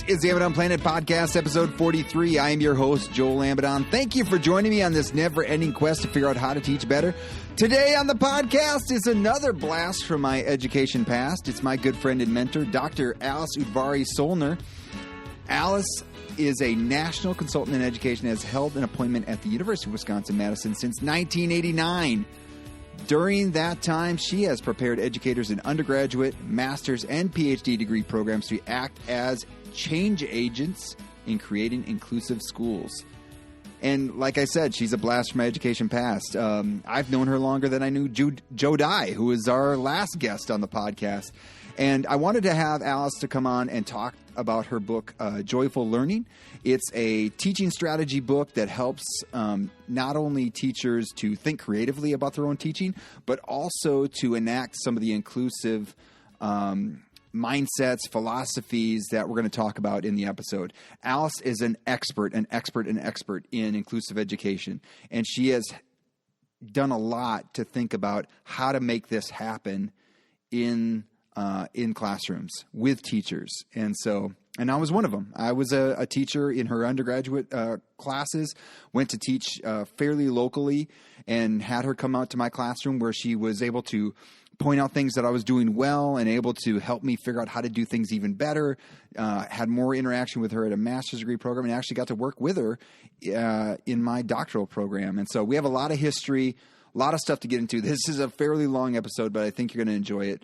is the Amidon Planet Podcast, episode 43. I am your host, Joel Amidon. Thank you for joining me on this never-ending quest to figure out how to teach better. Today on the podcast is another blast from my education past. It's my good friend and mentor, Dr. Alice Udvari-Solner. Alice is a national consultant in education and has held an appointment at the University of Wisconsin-Madison since 1989. During that time, she has prepared educators in undergraduate, master's, and PhD degree programs to act as change agents in creating inclusive schools. And like I said, she's a blast from my education past. I've known her longer than I knew Joe Dye, who was our last guest on the podcast. And I wanted to have Alice to come on and talk about her book, Joyful Learning. It's a teaching strategy book that helps not only teachers to think creatively about their own teaching, but also to enact some of the inclusive mindsets, philosophies that we're going to talk about in the episode. Alice is an expert in inclusive education, and she has done a lot to think about how to make this happen in classrooms with teachers. And I was one of them. I was a teacher in her undergraduate classes, went to teach fairly locally, and had her come out to my classroom where she was able to point out things that I was doing well and able to help me figure out how to do things even better. Had more interaction with her at a master's degree program, and actually got to work with her in my doctoral program. And so we have a lot of history, a lot of stuff to get into. This is a fairly long episode, but I think you're going to enjoy it.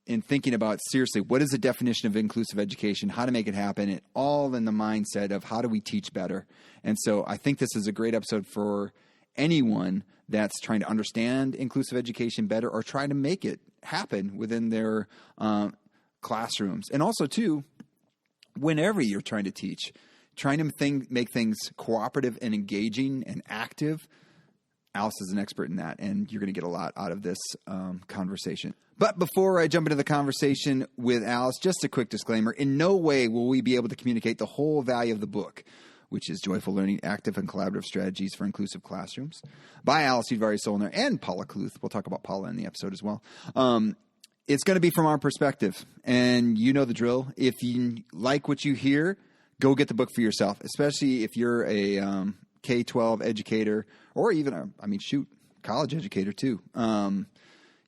In thinking about, seriously, what is the definition of inclusive education, how to make it happen, and all in the mindset of how do we teach better. And so I think this is a great episode for anyone that's trying to understand inclusive education better or trying to make it happen within their classrooms. And also, too, whenever you're trying to teach, trying to make things cooperative and engaging and active. Alice is an expert in that, and you're going to get a lot out of this conversation. But before I jump into the conversation with Alice, just a quick disclaimer. In no way will we be able to communicate the whole value of the book, which is Joyful Learning, Active and Collaborative Strategies for Inclusive Classrooms, by Alice Udvari-Solner and Paula Kluth. We'll talk about Paula in the episode as well. It's going to be from our perspective, and you know the drill. If you like what you hear, go get the book for yourself, especially if you're a K-12 educator, or even, college educator too.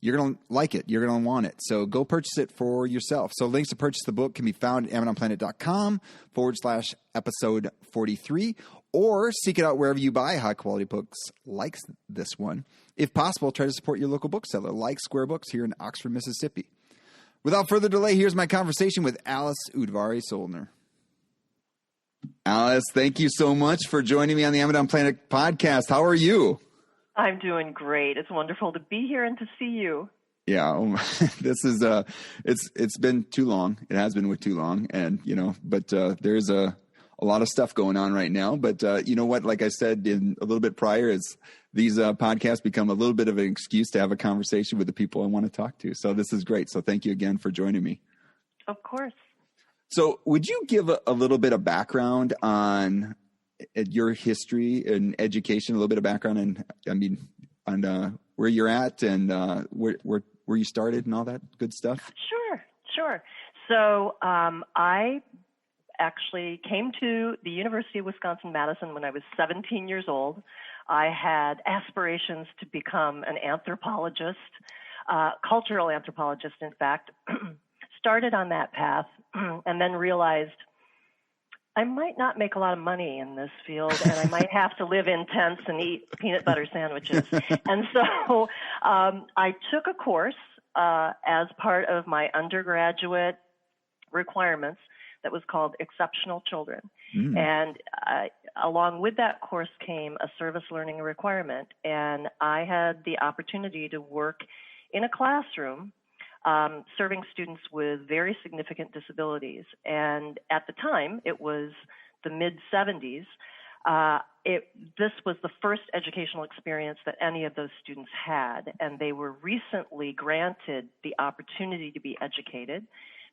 You're going to like it. You're going to want it. So go purchase it for yourself. So links to purchase the book can be found at amidonplanet.com/episode 43, or seek it out wherever you buy high-quality books like this one. If possible, try to support your local bookseller like Square Books here in Oxford, Mississippi. Without further delay, here's my conversation with Alice Udvari-Solner. Alice, thank you so much for joining me on the Amidon Planet podcast. How are you? I'm doing great. It's wonderful to be here and to see you. Yeah, this is it's been too long. It has been too long, and but there's a lot of stuff going on right now. But you know what? Like I said in a little bit prior, is these podcasts become a little bit of an excuse to have a conversation with the people I want to talk to. So this is great. So thank you again for joining me. Of course. So would you give a little bit of background on your history in education, a little bit of background on where you're at and where you started and all that good stuff? Sure. So I actually came to the University of Wisconsin-Madison when I was 17 years old. I had aspirations to become an anthropologist, cultural anthropologist, in fact. Started on that path and then realized I might not make a lot of money in this field, and I might have to live in tents and eat peanut butter sandwiches. And so I took a course as part of my undergraduate requirements that was called Exceptional Children. And along with that course came a service learning requirement, and I had the opportunity to work in a classroom serving students with very significant disabilities. And at the time, it was the mid-'70s. This was the first educational experience that any of those students had, and they were recently granted the opportunity to be educated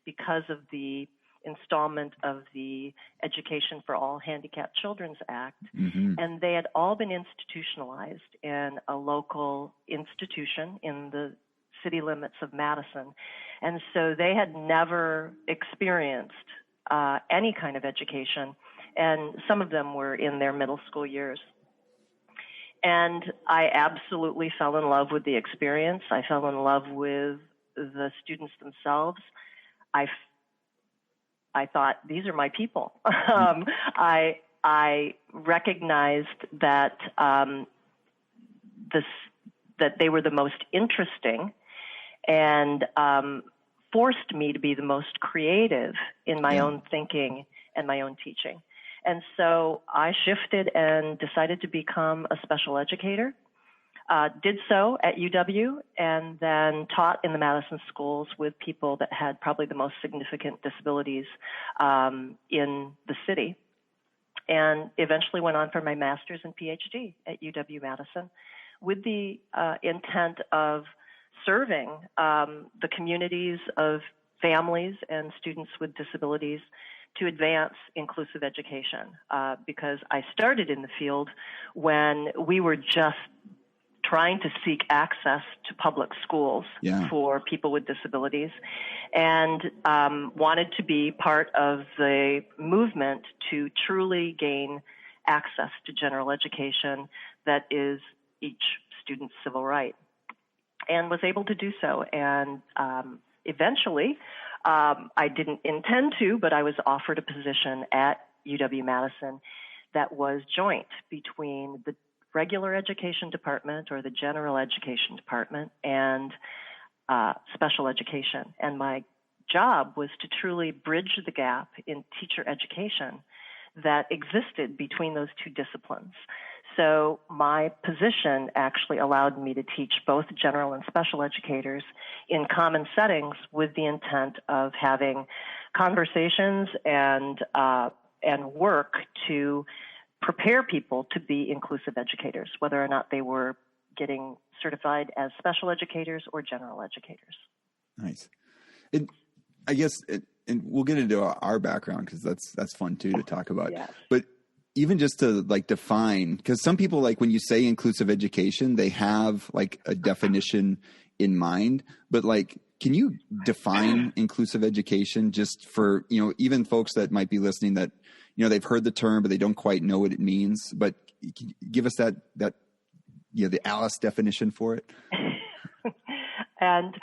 because of the installment of the Education for All Handicapped Children's Act, and they had all been institutionalized in a local institution in the city limits of Madison. And so they had never experienced any kind of education, and some of them were in their middle school years. And I absolutely fell in love with the experience. I fell in love with the students themselves. I thought, these are my people. I recognized that that they were the most interesting, and forced me to be the most creative in my own thinking and my own teaching. And so I shifted and decided to become a special educator. Did so at UW, and then taught in the Madison schools with people that had probably the most significant disabilities in the city. And eventually went on for my master's and PhD at UW-Madison with the intent of serving the communities of families and students with disabilities to advance inclusive education, because I started in the field when we were just trying to seek access to public schools for people with disabilities, and wanted to be part of the movement to truly gain access to general education that is each student's civil right, and was able to do so. And eventually, I didn't intend to, but I was offered a position at UW-Madison that was joint between the regular education department, or the general education department, and special education. And my job was to truly bridge the gap in teacher education that existed between those two disciplines. So my position actually allowed me to teach both general and special educators in common settings, with the intent of having conversations and work to prepare people to be inclusive educators, whether or not they were getting certified as special educators or general educators. Nice. And we'll get into our background, because that's fun too to talk about. Yes. But even just to define, because some people, when you say inclusive education, they have a definition in mind, but can you define inclusive education just for, even folks that might be listening that, they've heard the term, but they don't quite know what it means, but give us that the Alice definition for it. And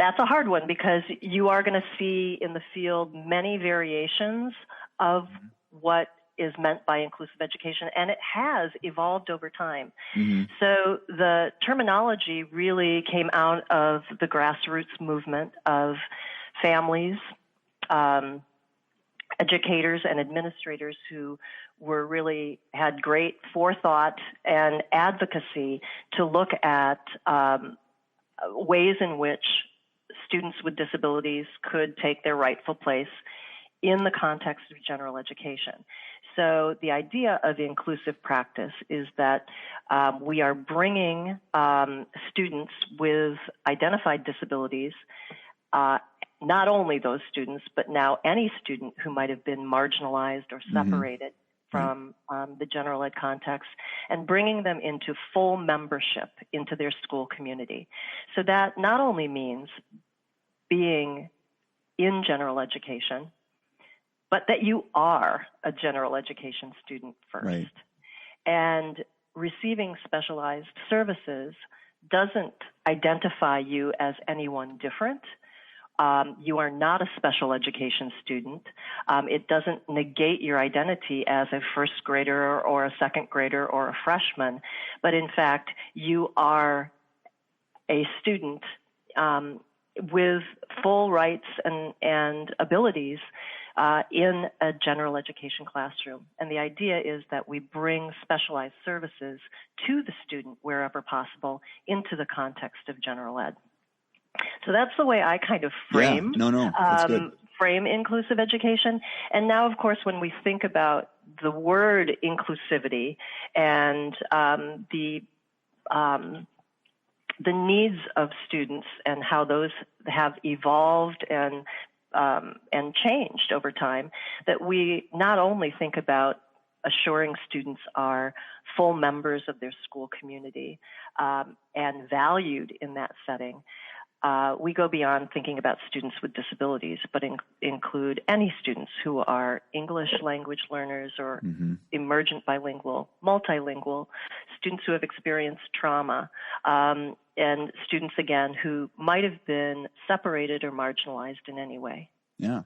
that's a hard one, because you are going to see in the field many variations of what is meant by inclusive education, and it has evolved over time. Mm-hmm. So the terminology really came out of the grassroots movement of families, educators and administrators who had great forethought and advocacy to look at ways in which students with disabilities could take their rightful place in the context of general education. So the idea of inclusive practice is that we are bringing students with identified disabilities, not only those students, but now any student who might have been marginalized or separated from the general ed context, and bringing them into full membership into their school community. So that not only means being in general education, but that you are a general education student first. Right. And receiving specialized services doesn't identify you as anyone different. You are not a special education student. It doesn't negate your identity as a first grader or a second grader or a freshman, but in fact, you are a student with full rights and abilities in a general education classroom. And the idea is that we bring specialized services to the student wherever possible into the context of general ed. So that's the way I kind of frame frame inclusive education. And now, of course, when we think about the word inclusivity and the needs of students and how those have evolved and changed over time, that we not only think about assuring students are full members of their school community and valued in that setting, we go beyond thinking about students with disabilities, but include any students who are English language learners or emergent bilingual, multilingual, students who have experienced trauma, and students, again, who might have been separated or marginalized in any way. Yeah.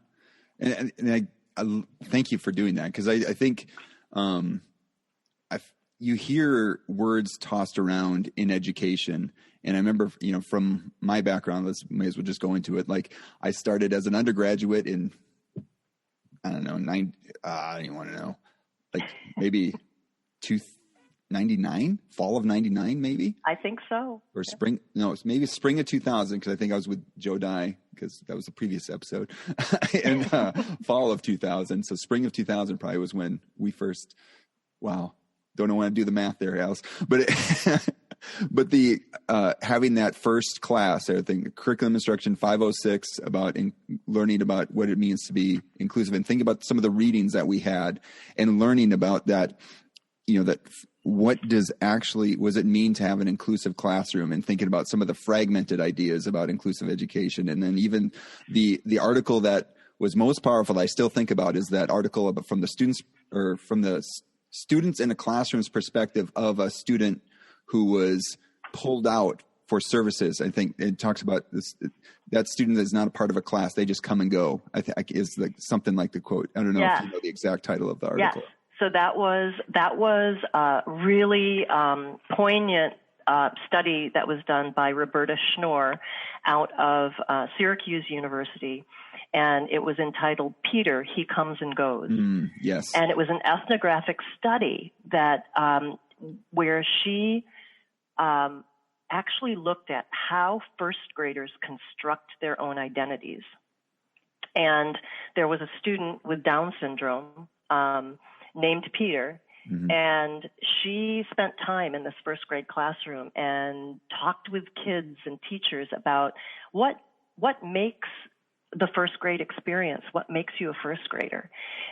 And I thank you for doing that, because I think you hear words tossed around in education. And I remember, from my background, may as well just go into it. Like, I started as an undergraduate in, I don't know, I don't even want to know, like maybe 99, fall of 99, maybe. I think so. Or spring. No, it's maybe spring of 2000. Cause I think I was with Joe Dye, because that was the previous episode, and fall of 2000. So spring of 2000 probably was when we first, wow. Don't know when to do the math there, Alice, but but the having that first class, I think curriculum instruction 506 about learning about what it means to be inclusive, and think about some of the readings that we had, and learning about that, that what was it mean to have an inclusive classroom, and thinking about some of the fragmented ideas about inclusive education, and then even the article that was most powerful I still think about is that article from the students, or from the students in a classroom's perspective of a student who was pulled out for services. I think it talks about this, that student is not a part of a class. They just come and go. I think is like something like the quote. I don't know if you know the exact title of the article. Yes. So that was a really poignant study that was done by Roberta Schnorr out of Syracuse University. And it was entitled Peter, He Comes and Goes. Yes. And it was an ethnographic study that where she actually looked at how first graders construct their own identities. And there was a student with Down syndrome named Peter, and she spent time in this first grade classroom and talked with kids and teachers about what makes the first grade experience, what makes you a first grader.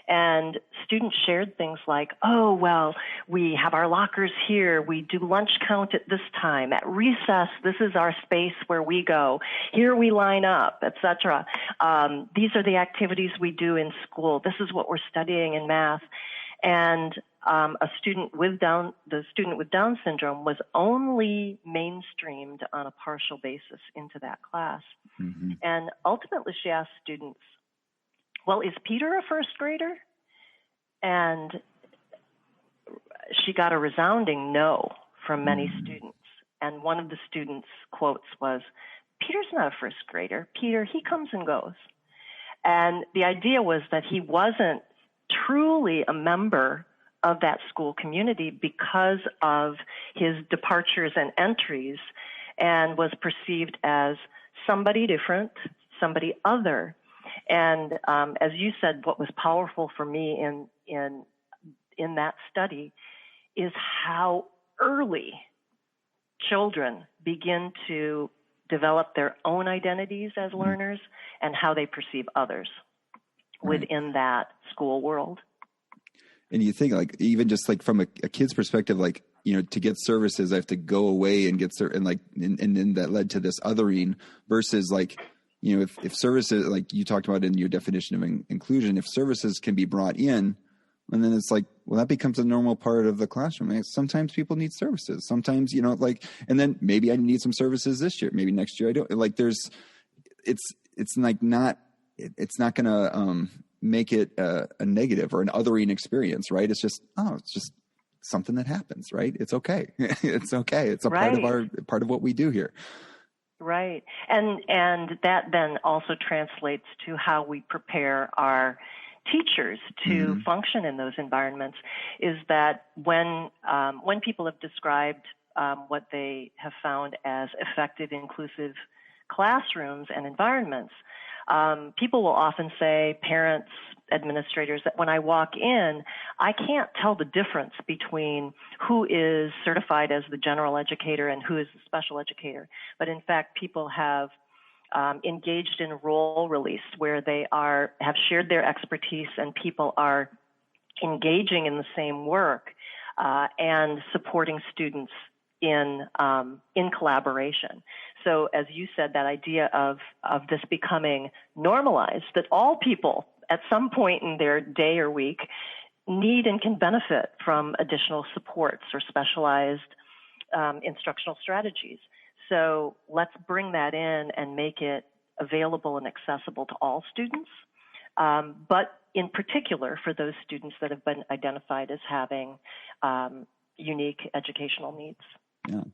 And students shared things like, oh, well, we have our lockers here. We do lunch count at this time. At recess, this is our space where we go. Here we line up, etc. These are the activities we do in school. This is what we're studying in math. And the student with Down syndrome was only mainstreamed on a partial basis into that class. And ultimately she asked students, well, is Peter a first grader? And she got a resounding no from many students. And one of the students' quotes was, Peter's not a first grader. Peter, he comes and goes. And the idea was that he wasn't truly a member of that school community because of his departures and entries, and was perceived as somebody different, somebody other. And as you said, what was powerful for me in that study is how early children begin to develop their own identities as learners and how they perceive others within that school world. And you think, like, even just like from a kid's perspective, like, to get services, I have to go away and get and then that led to this othering versus like, if services, like you talked about in your definition of inclusion, if services can be brought in, and then it's like, well, that becomes a normal part of the classroom. Like, sometimes people need services. Sometimes, and then maybe I need some services this year. Maybe next year I don't. Like, it's like not going to make it a negative or an othering experience, right? It's just something that happens, right? It's okay. It's okay. It's a part of what we do here. Right. And that then also translates to how we prepare our teachers to function in those environments, is that when people have described what they have found as effective, inclusive classrooms and environments, people will often say, parents, administrators, that when I walk in, I can't tell the difference between who is certified as the general educator and who is the special educator. But in fact, people have engaged in role release where they have shared their expertise and people are engaging in the same work and supporting students in collaboration. So as you said, that idea of this becoming normalized, that all people at some point in their day or week need and can benefit from additional supports or specialized instructional strategies. So let's bring that in and make it available and accessible to all students, but in particular for those students that have been identified as having unique educational needs. Yeah.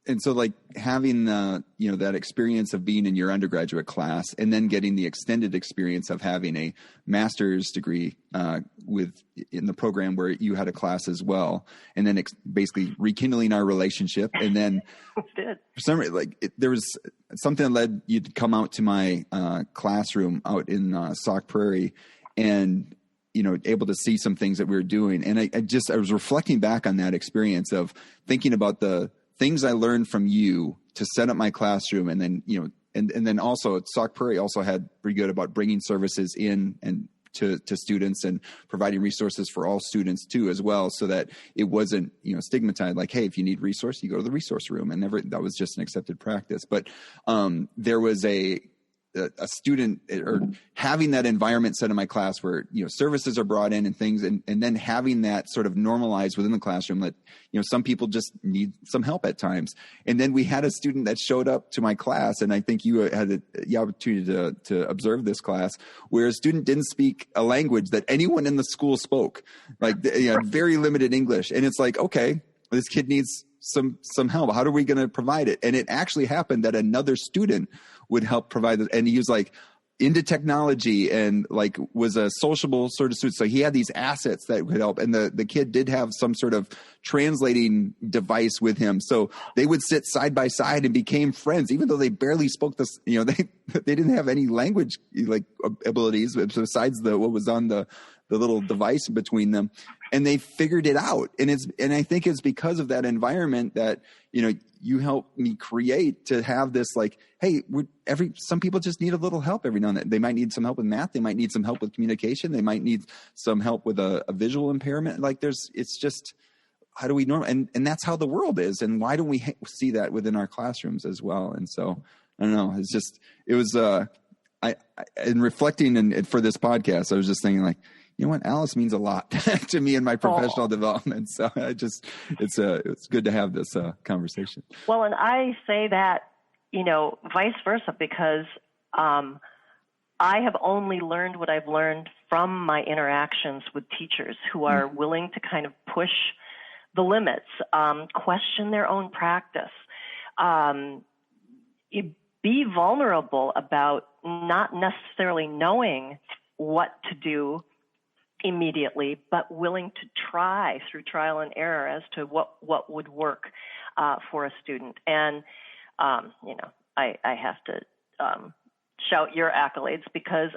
And so like having that experience of being in your undergraduate class and then getting the extended experience of having a master's degree in the program where you had a class as well, and then basically rekindling our relationship. And then for some reason, there was something that led you to come out to my classroom out in Sauk Prairie, and able to see some things that we were doing. And I was reflecting back on that experience of thinking about the things I learned from you to set up my classroom. And then, and then also Sauk Prairie also had pretty good about bringing services in and to students and providing resources for all students too, as well. So that it wasn't, stigmatized, like, hey, if you need resource, you go to the resource room, and that was just an accepted practice. But there was a student, or having that environment set in my class where, services are brought in and things, and then having that sort of normalized within the classroom that, some people just need some help at times. And then we had a student that showed up to my class, and I think you had the opportunity to observe this class, where a student didn't speak a language that anyone in the school spoke, like very limited English. And it's like, okay, this kid needs some help. How are we going to provide it? And it actually happened that another student would help provide it. And he was like into technology and like was a sociable sort of student. So he had these assets that could help. And the kid did have some sort of translating device with him. So they would sit side by side and became friends, even though they barely spoke this, they didn't have any language like abilities besides what was on the little device between them, and they figured it out. And I think it's because of that environment that, you helped me create, to have this like, hey, some people just need a little help every now and then. They might need some help with math. They might need some help with communication. They might need some help with a visual impairment. Like it's just, how do we and that's how the world is. And why don't we see that within our classrooms as well? And so, I don't know, it was in reflecting and for this podcast, I was just thinking like, you know what, Alice means a lot to me in my professional development. So it's good to have this conversation. Well, and I say that, vice versa, because I have only learned what I've learned from my interactions with teachers who are willing to kind of push the limits, question their own practice, be vulnerable about not necessarily knowing what to do immediately, but willing to try through trial and error as to what would work for a student. And, I have to shout your accolades, because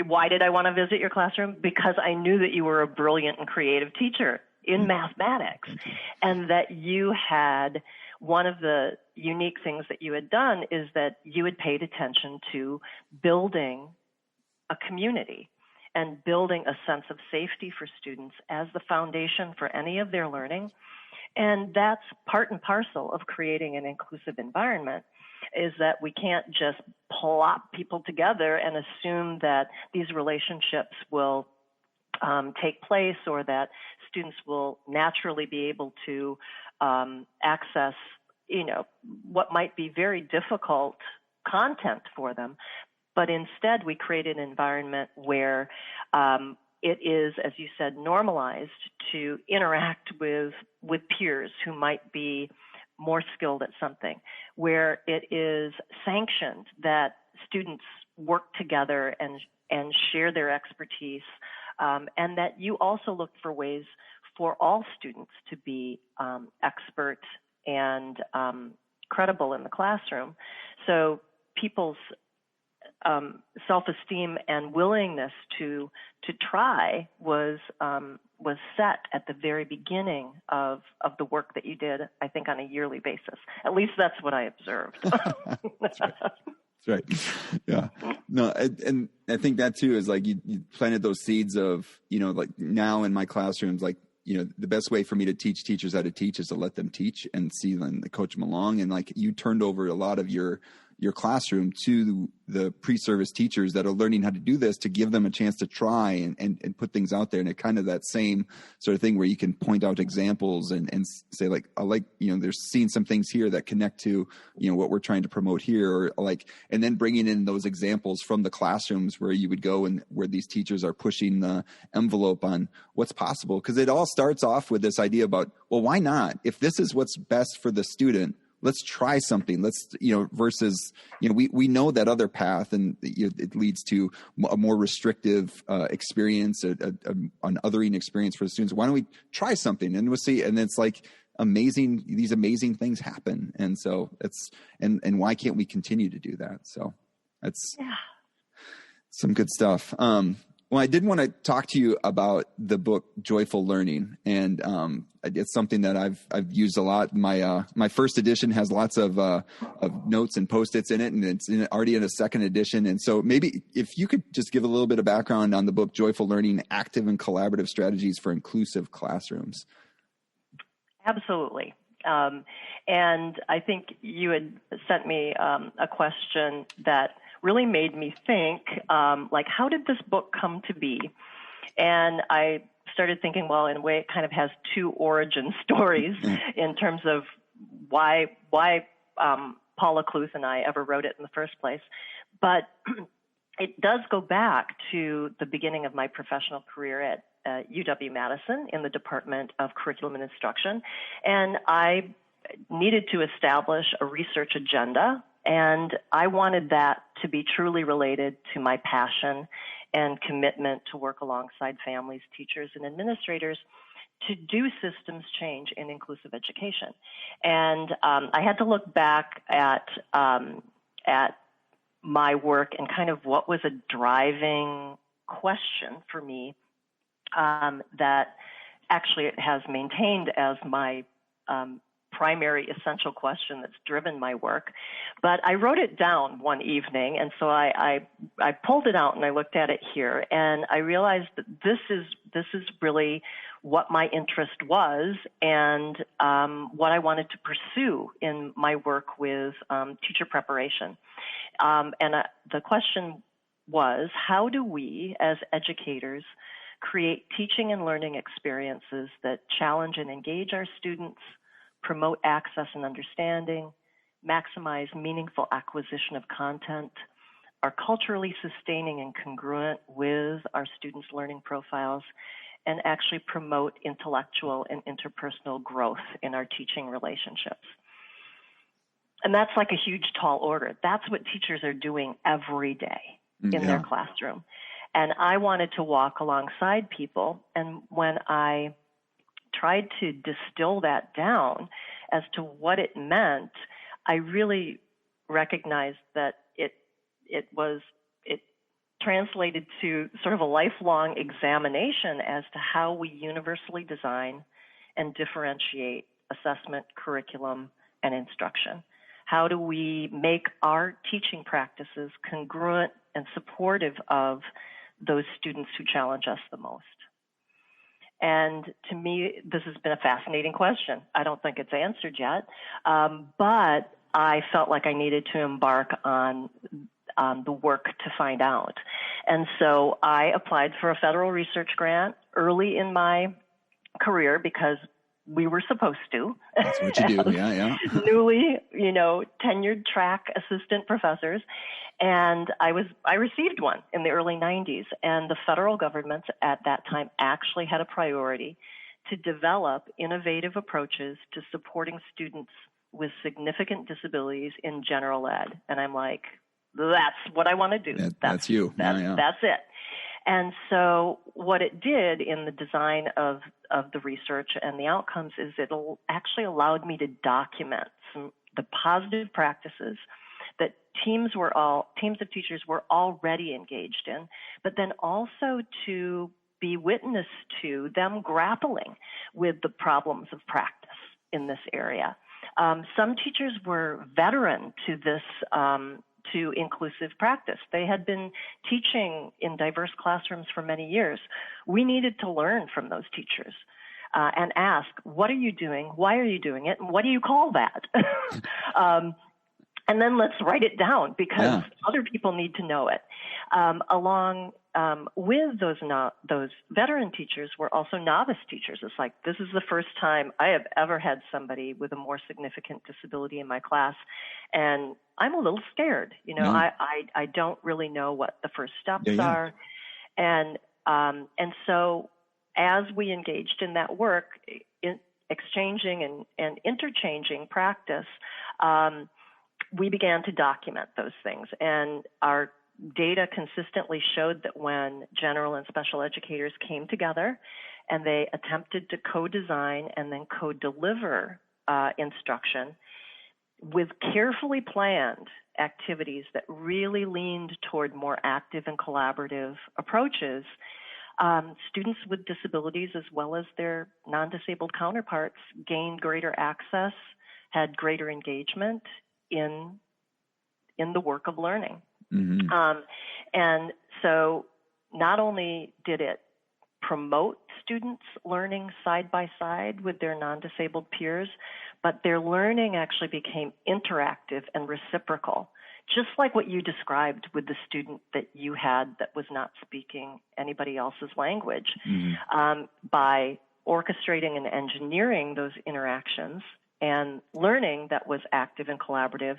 why did I want to visit your classroom? Because I knew that you were a brilliant and creative teacher in mathematics, and that you had, one of the unique things that you had done is that you had paid attention to building a community and building a sense of safety for students as the foundation for any of their learning. And that's part and parcel of creating an inclusive environment, is that we can't just plop people together and assume that these relationships will take place, or that students will naturally be able to access, what might be very difficult content for them. But instead, we create an environment where it is, as you said, normalized to interact with peers who might be more skilled at something, where it is sanctioned that students work together and share their expertise, and that you also look for ways for all students to be expert and credible in the classroom. So people's self-esteem and willingness to try was set at the very beginning of the work that you did, I think, on a yearly basis. At least that's what I observed. That's right. That's right. Yeah. No, and I think that too is like you planted those seeds of, like now in my classrooms, like, the best way for me to teach teachers how to teach is to let them teach and see them, coach them along. And like you turned over a lot of your classroom to the pre-service teachers that are learning how to do this, to give them a chance to try and put things out there. And it kind of that same sort of thing where you can point out examples and say like, I like, there's seeing some things here that connect to, what we're trying to promote here, or like, and then bringing in those examples from the classrooms where you would go and where these teachers are pushing the envelope on what's possible. Cause it all starts off with this idea about, well, why not? If this is what's best for the student, let's try something. Let's, versus, we know that other path, and it leads to a more restrictive experience, an othering experience for the students. Why don't we try something and we'll see? And it's like these amazing things happen. And so and why can't we continue to do that? So that's some good stuff. Well, I did want to talk to you about the book Joyful Learning, and it's something that I've used a lot. My first edition has lots of notes and post-its in it, and it's already in a second edition. And so maybe if you could just give a little bit of background on the book Joyful Learning: Active and Collaborative Strategies for Inclusive Classrooms. Absolutely. And I think you had sent me a question that really made me think, like, how did this book come to be? And I started thinking, well, in a way, it kind of has two origin stories in terms of why Paula Kluth and I ever wrote it in the first place. But it does go back to the beginning of my professional career at UW-Madison in the Department of Curriculum and Instruction. And I needed to establish a research agenda, and I wanted that to be truly related to my passion and commitment to work alongside families, teachers, and administrators to do systems change in inclusive education. And I had to look back at my work and kind of what was a driving question for me that actually it has maintained as my primary essential question that's driven my work. But I wrote it down one evening, and so I pulled it out and I looked at it here, and I realized that this is really what my interest was and what I wanted to pursue in my work with teacher preparation. The question was, how do we as educators create teaching and learning experiences that challenge and engage our students, promote access and understanding, maximize meaningful acquisition of content, are culturally sustaining and congruent with our students' learning profiles, and actually promote intellectual and interpersonal growth in our teaching relationships. And that's like a huge tall order. That's what teachers are doing every day in their classroom. And I wanted to walk alongside people, and when I tried to distill that down as to what it meant, I really recognized that it translated to sort of a lifelong examination as to how we universally design and differentiate assessment, curriculum, and instruction. How do we make our teaching practices congruent and supportive of those students who challenge us the most? And to me, this has been a fascinating question. I don't think it's answered yet, but I felt like I needed to embark on the work to find out. And so I applied for a federal research grant early in my career because we were supposed to. That's what you do, yeah. Newly, tenured track assistant professors. And I received one in the early 90s, and the federal government at that time actually had a priority to develop innovative approaches to supporting students with significant disabilities in general ed. And I'm like, that's what I want to do. That's you. That's it. And so what it did in the design of the research and the outcomes is it actually allowed me to document the positive practices that teams of teachers were already engaged in, but then also to be witness to them grappling with the problems of practice in this area. Some teachers were veteran to this, to inclusive practice. They had been teaching in diverse classrooms for many years. We needed to learn from those teachers. and ask, what are you doing? Why are you doing it? And what do you call that? And then let's write it down because other people need to know it. Along with those veteran teachers were also novice teachers. It's like, this is the first time I have ever had somebody with a more significant disability in my class, and I'm a little scared. I don't really know what the first steps are. And so as we engaged in that work, in exchanging and interchanging practice, we began to document those things. And our data consistently showed that when general and special educators came together and they attempted to co-design and then co-deliver instruction with carefully planned activities that really leaned toward more active and collaborative approaches, students with disabilities as well as their non-disabled counterparts gained greater access, had greater engagement in the work of learning. Mm-hmm. And so not only did it promote students learning side by side with their non-disabled peers, but their learning actually became interactive and reciprocal, just like what you described with the student that you had that was not speaking anybody else's language. Mm-hmm. By orchestrating and engineering those interactions and learning that was active and collaborative,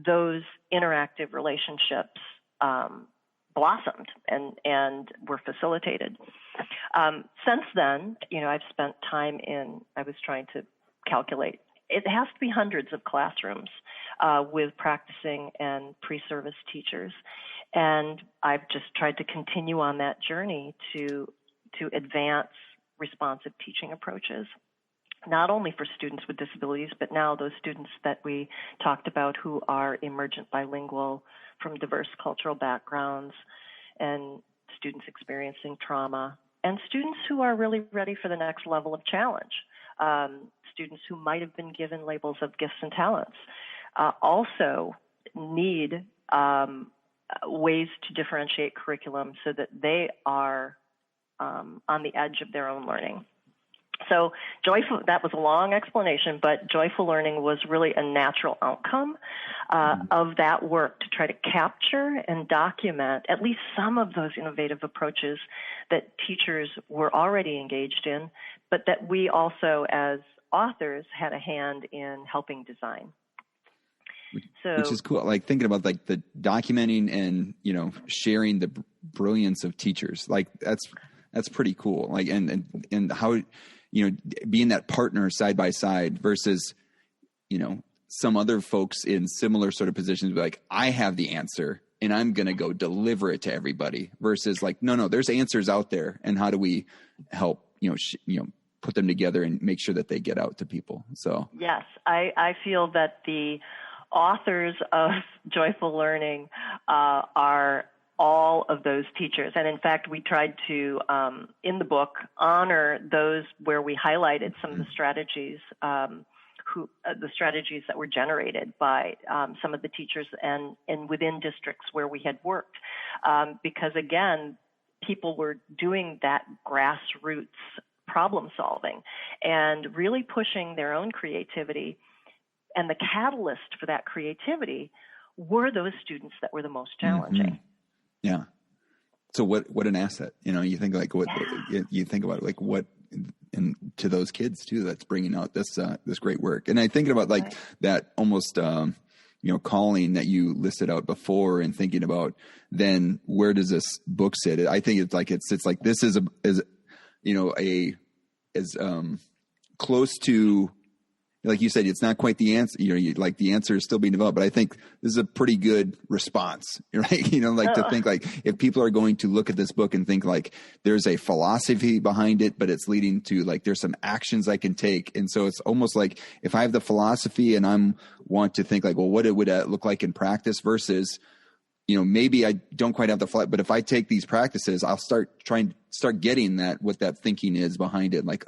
those interactive relationships blossomed and were facilitated. Since then, I've spent time I was trying to calculate, it has to be hundreds of classrooms with practicing and pre-service teachers. And I've just tried to continue on that journey to advance responsive teaching approaches, not only for students with disabilities, but now those students that we talked about who are emergent bilingual from diverse cultural backgrounds, and students experiencing trauma, and students who are really ready for the next level of challenge, students who might have been given labels of gifts and talents, also need ways to differentiate curriculum so that they are on the edge of their own learning. So that was a long explanation, but joyful learning was really a natural outcome of that work to try to capture and document at least some of those innovative approaches that teachers were already engaged in, but that we also as authors had a hand in helping design. Which is cool. Like thinking about like the documenting and, sharing the brilliance of teachers. Like that's pretty cool. Like, and how, being that partner side by side versus, some other folks in similar sort of positions be like, I have the answer and I'm going to go deliver it to everybody versus like, no, there's answers out there. And how do we help, put them together and make sure that they get out to people? So, yes, I feel that the authors of Joyful Learning are all of those teachers. And in fact, we tried to, in the book, honor those where we highlighted some of the strategies, the strategies that were generated by some of the teachers and within districts where we had worked. Because again, people were doing that grassroots problem solving and really pushing their own creativity. And the catalyst for that creativity were those students that were the most challenging. Mm-hmm. Yeah. So what an asset, you think like what you think about like what, and to those kids too, that's bringing out this great work. And I thinking about like that almost, calling that you listed out before and thinking about then where does this book sit? I think it's like this is as close to, like you said, it's not quite the answer, like the answer is still being developed, but I think this is a pretty good response, right? To think like if people are going to look at this book and think like there's a philosophy behind it, but it's leading to like, there's some actions I can take. And so it's almost like if I have the philosophy and want to think like, well, what it would look like in practice versus, maybe I don't quite have the flight, but if I take these practices, I'll start getting what that thinking is behind it. Like,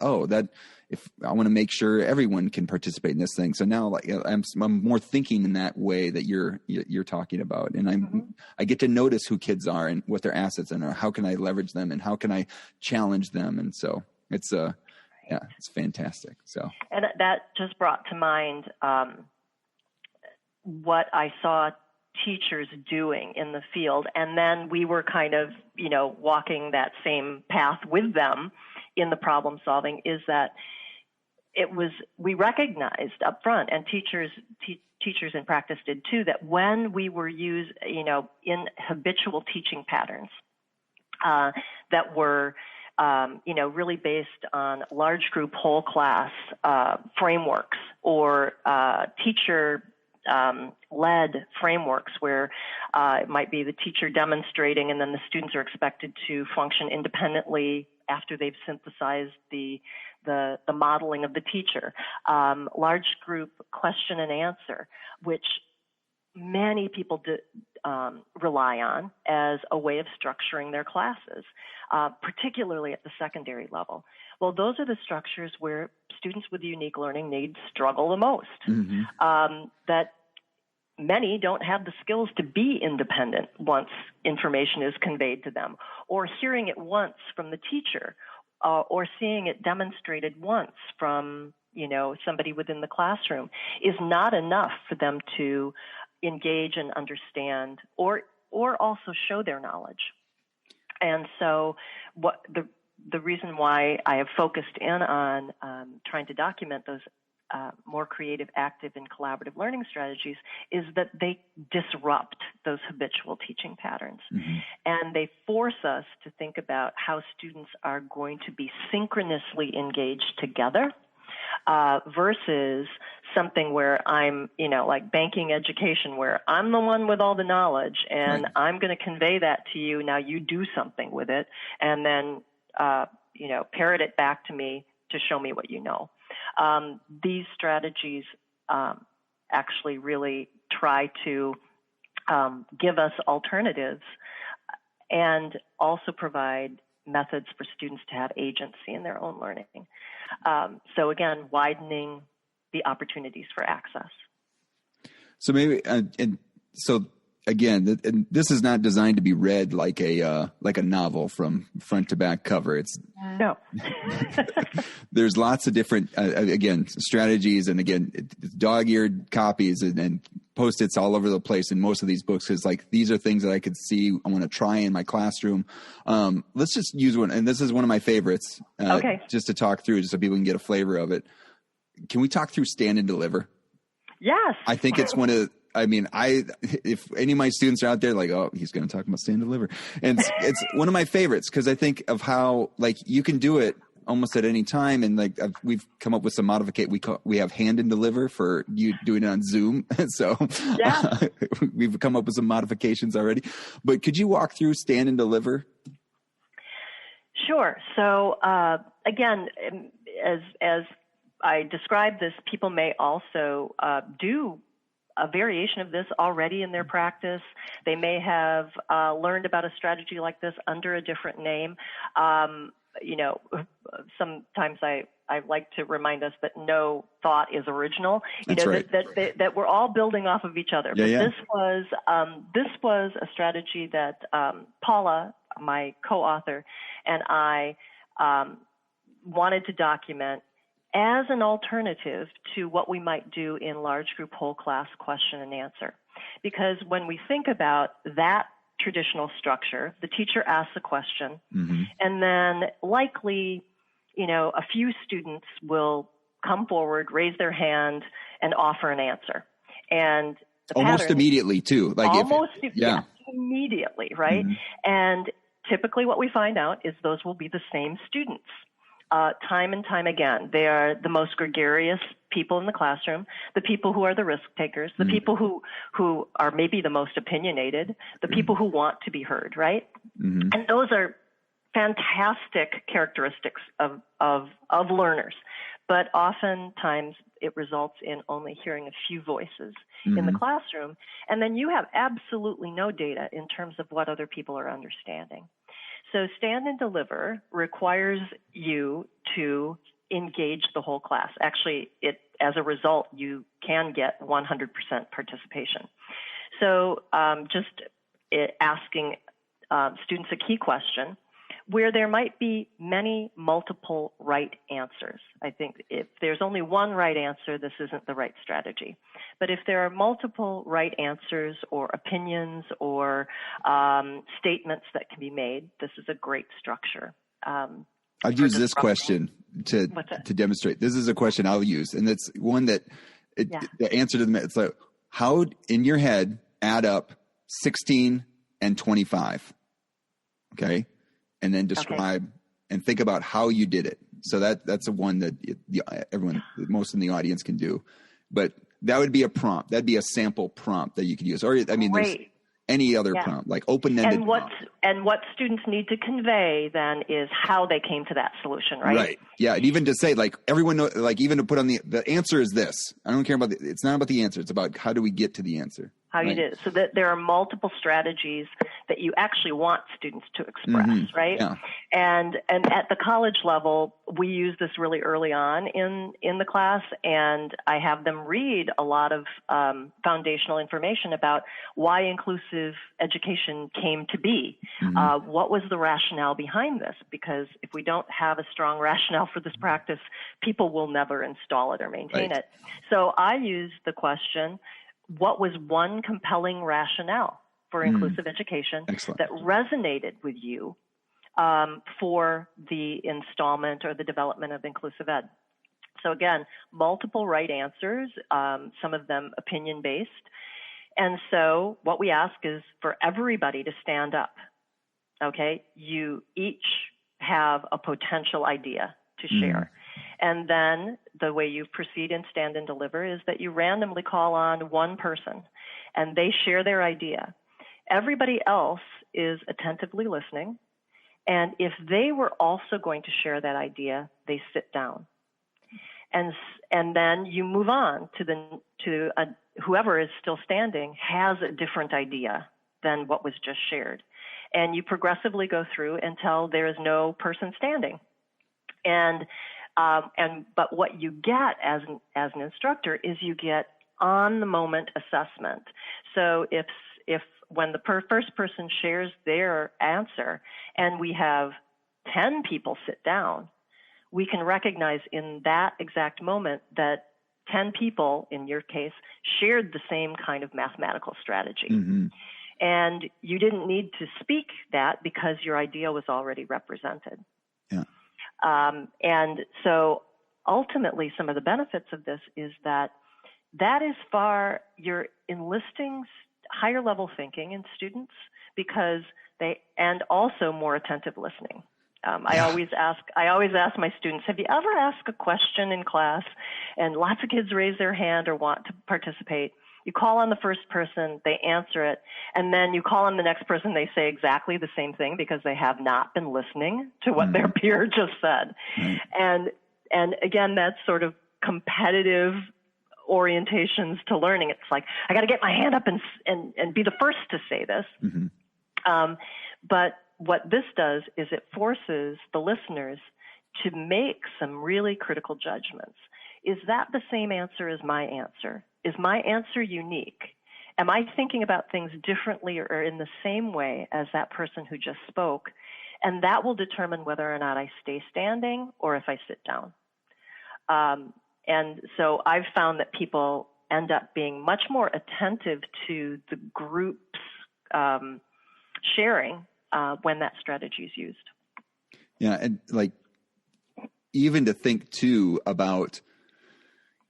if I want to make sure everyone can participate in this thing. So now like I'm more thinking in that way that you're talking about. And I get to notice who kids are and what their assets are, how can I leverage them and how can I challenge them? And so it's Yeah, it's fantastic. So, and that just brought to mind what I saw teachers doing in the field, and then we were kind of, walking that same path with them in the problem solving. Is that we recognized up front, and teachers in practice did too, that when we were in habitual teaching patterns that were really based on large group whole class frameworks or teacher led frameworks where it might be the teacher demonstrating and then the students are expected to function independently after they've synthesized the modeling of the teacher. Large group question and answer, which many people rely on as a way of structuring their classes, particularly at the secondary level. Well, those are the structures where students with unique learning needs struggle the most. Mm-hmm. That many don't have the skills to be independent once information is conveyed to them, or hearing it once from the teacher, or seeing it demonstrated once from somebody within the classroom is not enough for them to engage and understand or also show their knowledge. And so what the reason why I have focused in on trying to document those more creative, active, and collaborative learning strategies is that they disrupt those habitual teaching patterns. Mm-hmm. And they force us to think about how students are going to be synchronously engaged together versus something where I'm, like banking education, where I'm the one with all the knowledge and right. I'm going to convey that to you. Now you do something with it and then, parrot it back to me to show me what you know. These strategies actually really try to give us alternatives and also provide methods for students to have agency in their own learning. So again, widening the opportunities for access. So maybe, again, this is not designed to be read like a novel from front to back cover. It's no. There's lots of different strategies, and again, dog-eared copies and Post-its all over the place in most of these books. Is like these are things that I could see I want to try in my classroom. Let's just use one, and this is one of my favorites. Okay. Just to talk through, just so people can get a flavor of it. Can we talk through Stand and Deliver? Yes. I think it's one of. If any of my students are out there like, oh, he's going to talk about Stand and Deliver. And it's one of my favorites because I think of how you can do it almost at any time. And we've come up with some modification. We have Hand and Deliver for you doing it on Zoom. So yeah. We've come up with some modifications already, but could you walk through Stand and Deliver? Sure. So, again, as I described this, people may also do a variation of this already in their practice. They may have learned about a strategy like this under a different name. Sometimes I like to remind us that no thought is original. That's right. That we're all building off of each other. Yeah, but this was a strategy that Paula, my co-author, and I wanted to document as an alternative to what we might do in large group whole class question and answer. Because when we think about that traditional structure, the teacher asks a question, mm-hmm. and then likely, a few students will come forward, raise their hand, and offer an answer. And the almost pattern, immediately too. Immediately, right? Mm-hmm. And typically what we find out is those will be the same students. Time and time again, they are the most gregarious people in the classroom, the people who are the risk takers, the people who are maybe the most opinionated, the people who want to be heard, right? Mm-hmm. And those are fantastic characteristics of learners. But oftentimes it results in only hearing a few voices mm-hmm. in the classroom. And then you have absolutely no data in terms of what other people are understanding. So Stand and Deliver requires you to engage the whole class. Actually, as a result, you can get 100% participation. So just asking students a key question where there might be many multiple right answers. I think if there's only one right answer, this isn't the right strategy. But if there are multiple right answers or opinions or statements that can be made, this is a great structure. I've used this question to demonstrate. This is a question I'll use, and it's one that the answer to them, it's like, how in your head add up 16 and 25? Okay. And then describe and think about how you did it. So that's a one that most in the audience can do. But that would be a prompt. That'd be a sample prompt that you could use. Or, I mean, there's any other prompt, like open-ended prompt. And what students need to convey then is how they came to that solution, right? Right. Yeah. And even to say, like, everyone knows, like, even to put on the answer is this. I don't care about it's not about the answer. It's about how do we get to the answer. How you did it. So that there are multiple strategies that you actually want students to express, right? Yeah. And at the college level, we use this really early on in the class, and I have them read a lot of foundational information about why inclusive education came to be. What was the rationale behind this? Because if we don't have a strong rationale for this practice, people will never install it or maintain it. So I use the question, what was one compelling rationale for inclusive education that resonated with you for the installment or the development of inclusive ed? So again, multiple right answers, some of them opinion-based. And so what we ask is for everybody to stand up, okay? You each have a potential idea to share. And then the way you proceed in Stand and Deliver is that you randomly call on one person and they share their idea. Everybody else is attentively listening. And if they were also going to share that idea, they sit down. And then you move on to whoever is still standing has a different idea than what was just shared. And you progressively go through until there is no person standing. But what you get as an instructor is you get on the moment assessment. So if when the first person shares their answer and we have 10 people sit down, we can recognize in that exact moment that 10 people, in your case, shared the same kind of mathematical strategy. And you didn't need to speak that because your idea was already represented. Yeah. And so ultimately some of the benefits of this is that is you're enlisting higher level thinking in students because and also more attentive listening. I always ask my students, have you ever asked a question in class and lots of kids raise their hand or want to participate? You call on the first person, they answer it, and then you call on the next person, they say exactly the same thing because they have not been listening to what their peer just said. And again, that's sort of competitive orientations to learning. It's like, I got to get my hand up and be the first to say this. But what this does is it forces the listeners to make some really critical judgments. Is that the same answer as my answer? Is my answer unique? Am I thinking about things differently or in the same way as that person who just spoke? And that will determine whether or not I stay standing or if I sit down. And so I've found that people end up being much more attentive to the group's sharing when that strategy is used. Yeah, and like even to think too about,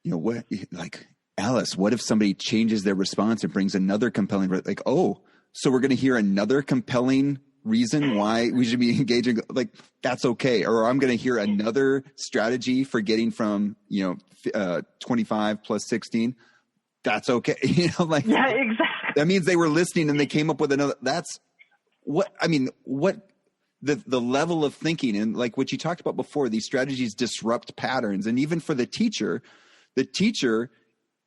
what, like, Alice, what if somebody changes their response and brings another compelling, like, oh, so we're going to hear another compelling reason why we should be engaging, like, that's okay. Or I'm going to hear another strategy for getting from, 25 plus 16. That's okay. Yeah, exactly. That means they were listening and they came up with another, that's what the level of thinking and like what you talked about before, these strategies disrupt patterns. And even for the teacher,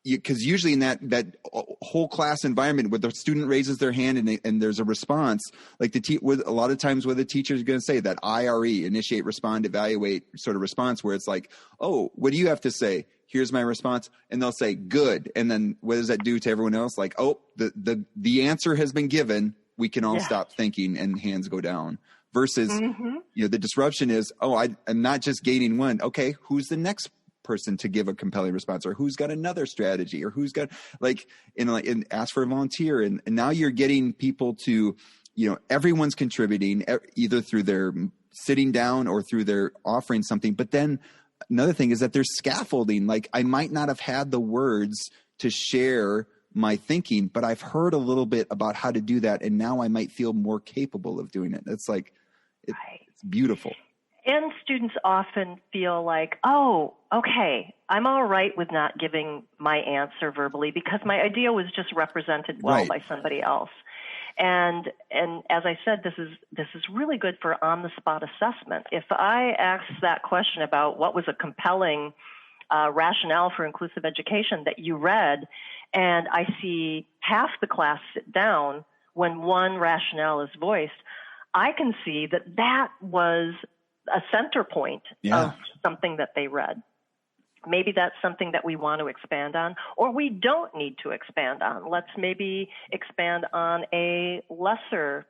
because usually in that whole class environment where the student raises their hand and there's a response, like with a lot of times where the teacher is going to say that IRE, initiate, respond, evaluate sort of response, where it's like, oh, what do you have to say? Here's my response. And they'll say, good. And then what does that do to everyone else? Like, oh, the answer has been given. We can all stop thinking and hands go down. versus, the disruption is, I'm not just gaining one. Okay, who's the next person to give a compelling response, or who's got another strategy, or who's got and ask for a volunteer. And now you're getting people to, everyone's contributing either through their sitting down or through their offering something. But then another thing is that there's scaffolding. Like, I might not have had the words to share my thinking, but I've heard a little bit about how to do that. And now I might feel more capable of doing it. It's like, it's beautiful. And students often feel like, oh, okay, I'm all right with not giving my answer verbally because my idea was just represented well by somebody else. And as I said, this is really good for on-the-spot assessment. If I ask that question about what was a compelling rationale for inclusive education that you read, and I see half the class sit down when one rationale is voiced, I can see that was a center point of something that they read. Maybe that's something that we want to expand on, or we don't need to expand on. Let's maybe expand on a lesser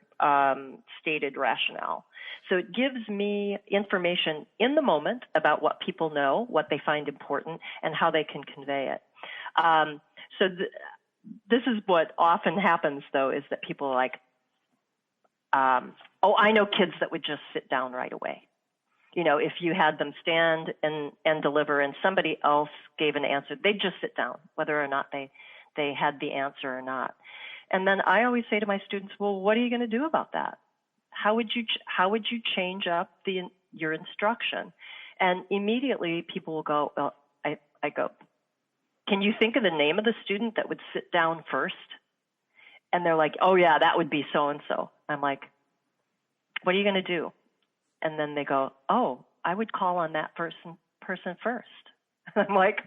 stated rationale. So it gives me information in the moment about what people know, what they find important, and how they can convey it. This is what often happens, though, is that people are like, I know kids that would just sit down right away. If you had them stand and deliver and somebody else gave an answer, they'd just sit down, whether or not they had the answer or not. And then I always say to my students, well, what are you going to do about that? How would you change up your instruction? And immediately people will go, well, I go, can you think of the name of the student that would sit down first? And they're like, oh yeah, that would be so-and-so. I'm like, what are you going to do? And then they go, oh, I would call on that person first. I'm like,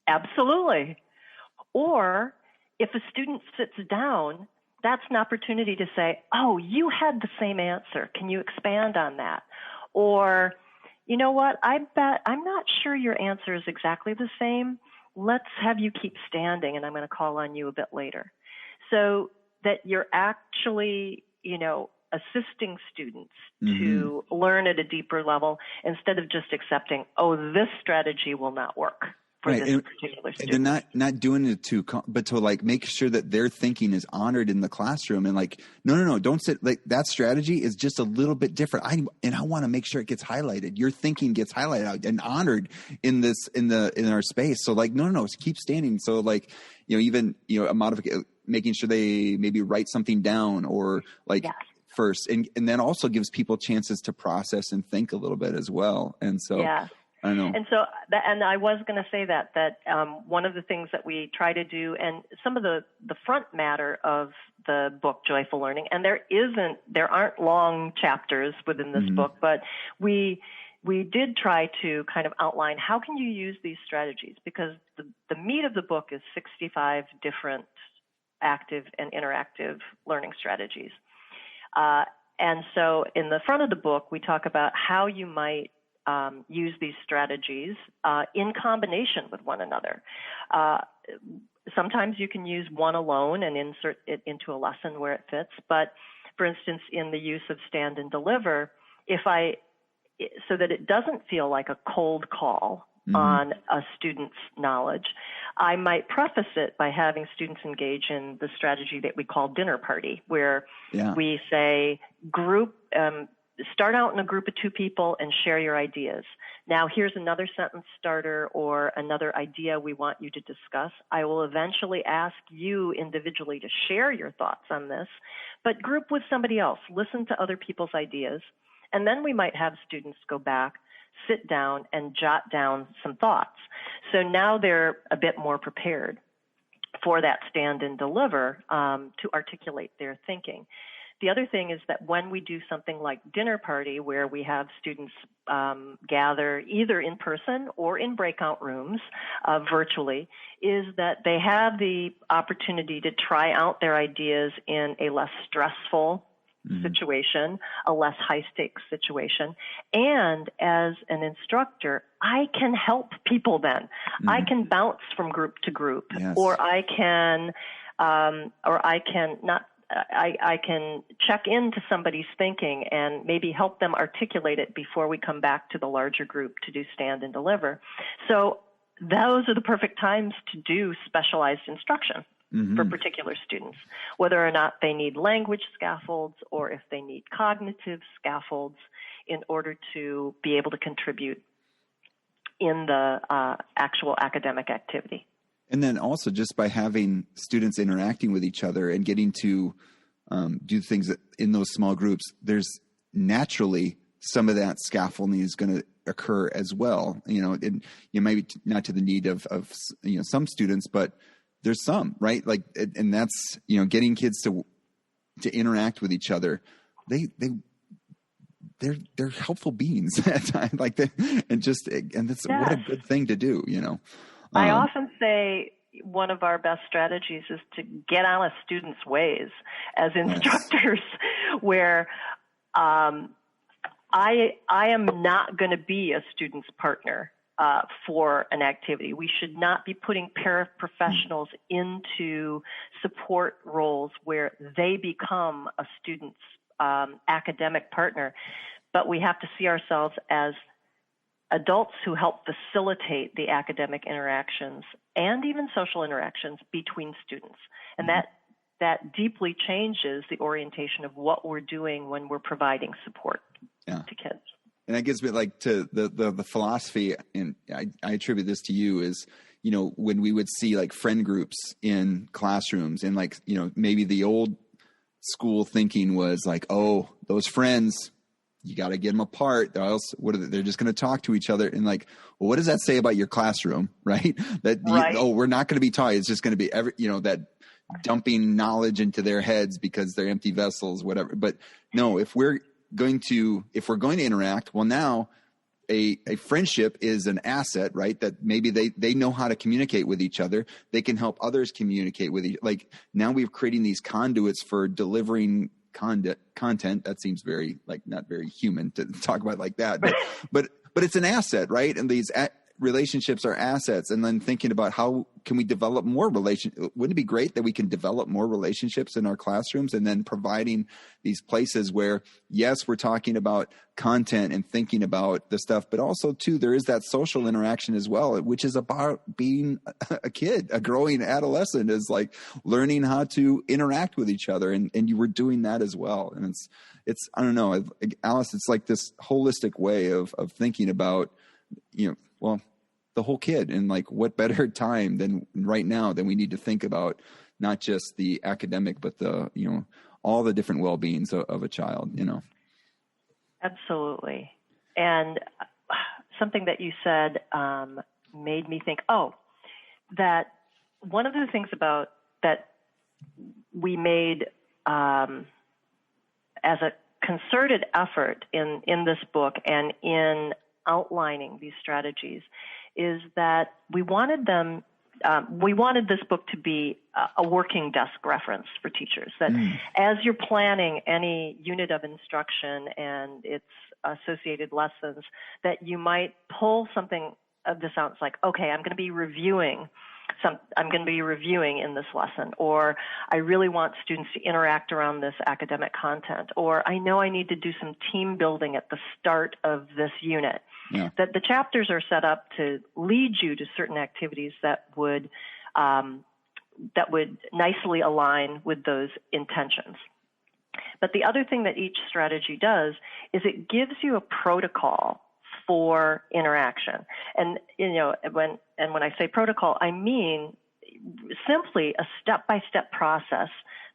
absolutely. Or if a student sits down, that's an opportunity to say, oh, you had the same answer. Can you expand on that? Or, you know what, I'm not sure your answer is exactly the same. Let's have you keep standing, and I'm going to call on you a bit later. So that you're actually, assisting students to learn at a deeper level instead of just accepting, oh, this strategy will not work for this particular student. And they're not doing it but to like make sure that their thinking is honored in the classroom, and like, no, don't sit, like that strategy is just a little bit different. I want to make sure it gets highlighted. Your thinking gets highlighted and honored in our space. So like, no, keep standing. So like, even, a modification, making sure they maybe write something down or like, first, and then also gives people chances to process and think a little bit as well. And so, I don't know. And so, and I was going to say that one of the things that we try to do, and some of the front matter of the book Joyful Learning, and there aren't long chapters within this book, but we did try to kind of outline how can you use these strategies, because the meat of the book is 65 different active and interactive learning strategies. And so in the front of the book, we talk about how you might use these strategies in combination with one another. Sometimes you can use one alone and insert it into a lesson where it fits. But for instance, in the use of stand and deliver, so that it doesn't feel like a cold call on a student's knowledge, I might preface it by having students engage in the strategy that we call dinner party, where we say start out in a group of 2 people and share your ideas. Now here's another sentence starter or another idea we want you to discuss. I will eventually ask you individually to share your thoughts on this, but group with somebody else, listen to other people's ideas, and then we might have students go back, sit down, and jot down some thoughts. So now they're a bit more prepared for that stand and deliver to articulate their thinking. The other thing is that when we do something like dinner party, where we have students gather either in person or in breakout rooms virtually, is that they have the opportunity to try out their ideas in a less stressful situation, a less high-stakes situation. And as an instructor, I can help people then. I can bounce from group to group, or I can not I can check into somebody's thinking and maybe help them articulate it before we come back to the larger group to do stand and deliver. So those are the perfect times to do specialized instruction for particular students, whether or not they need language scaffolds or if they need cognitive scaffolds in order to be able to contribute in the actual academic activity. And then also just by having students interacting with each other and getting to do things in those small groups, there's naturally some of that scaffolding is going to occur as well. And maybe not to the need of some students, but there's some, right? Like, and that's, getting kids to interact with each other. They're helpful beings at times, like that, and that's what a good thing to do, I often say one of our best strategies is to get out of students' ways as instructors, where I am not going to be a student's partner for an activity. We should not be putting paraprofessionals into support roles where they become a student's academic partner, but we have to see ourselves as adults who help facilitate the academic interactions and even social interactions between students. And that deeply changes the orientation of what we're doing when we're providing support to kids. And that gets me to the philosophy, and I attribute this to you, is, when we would see like friend groups in classrooms, and maybe the old school thinking was like, oh, those friends, you got to get them apart, or else they're just going to talk to each other. And well, what does that say about your classroom, right? We're not going to be taught. It's just going to be that dumping knowledge into their heads because they're empty vessels, whatever. But no, if we're going to interact, well, now a friendship is an asset, right? That maybe they know how to communicate with each other. They can help others communicate with now we're creating these conduits for delivering content. That seems very not very human to talk about like that, but it's an asset, right? And these relationships are assets. And then thinking about how can we develop more wouldn't it be great that we can develop more relationships in our classrooms, and then providing these places where, yes, we're talking about content and thinking about the stuff, but also too, there is that social interaction as well, which is about being a kid, a growing adolescent, is learning how to interact with each other. And you were doing that as well. And it's, I don't know, Alice, it's like this holistic way of thinking about, the whole kid, and what better time than right now than we need to think about not just the academic, but the, all the different well-beings of a child, Absolutely. And something that you said made me think, that one of the things about that we made as a concerted effort in this book and in outlining these strategies is that we wanted this book to be a working desk reference for teachers, that as you're planning any unit of instruction and its associated lessons, that you might pull something of this out. It's like, okay, I'm going to be reviewing in this lesson, or I really want students to interact around this academic content, or I know I need to do some team building at the start of this unit. Yeah. That the chapters are set up to lead you to certain activities that would nicely align with those intentions. But the other thing that each strategy does is it gives you a protocol for interaction. And when I say protocol, I mean simply a step-by-step process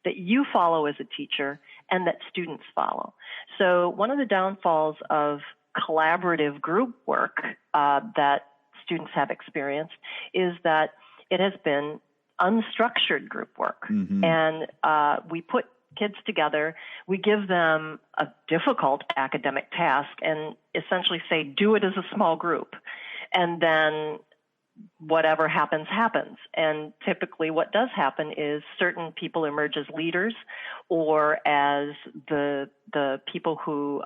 that you follow as a teacher and that students follow. So one of the downfalls of collaborative group work that students have experienced is that it has been unstructured group work. Mm-hmm. And we put kids together, we give them a difficult academic task and essentially say, do it as a small group. And then whatever happens, happens. And typically what does happen is certain people emerge as leaders or as the people who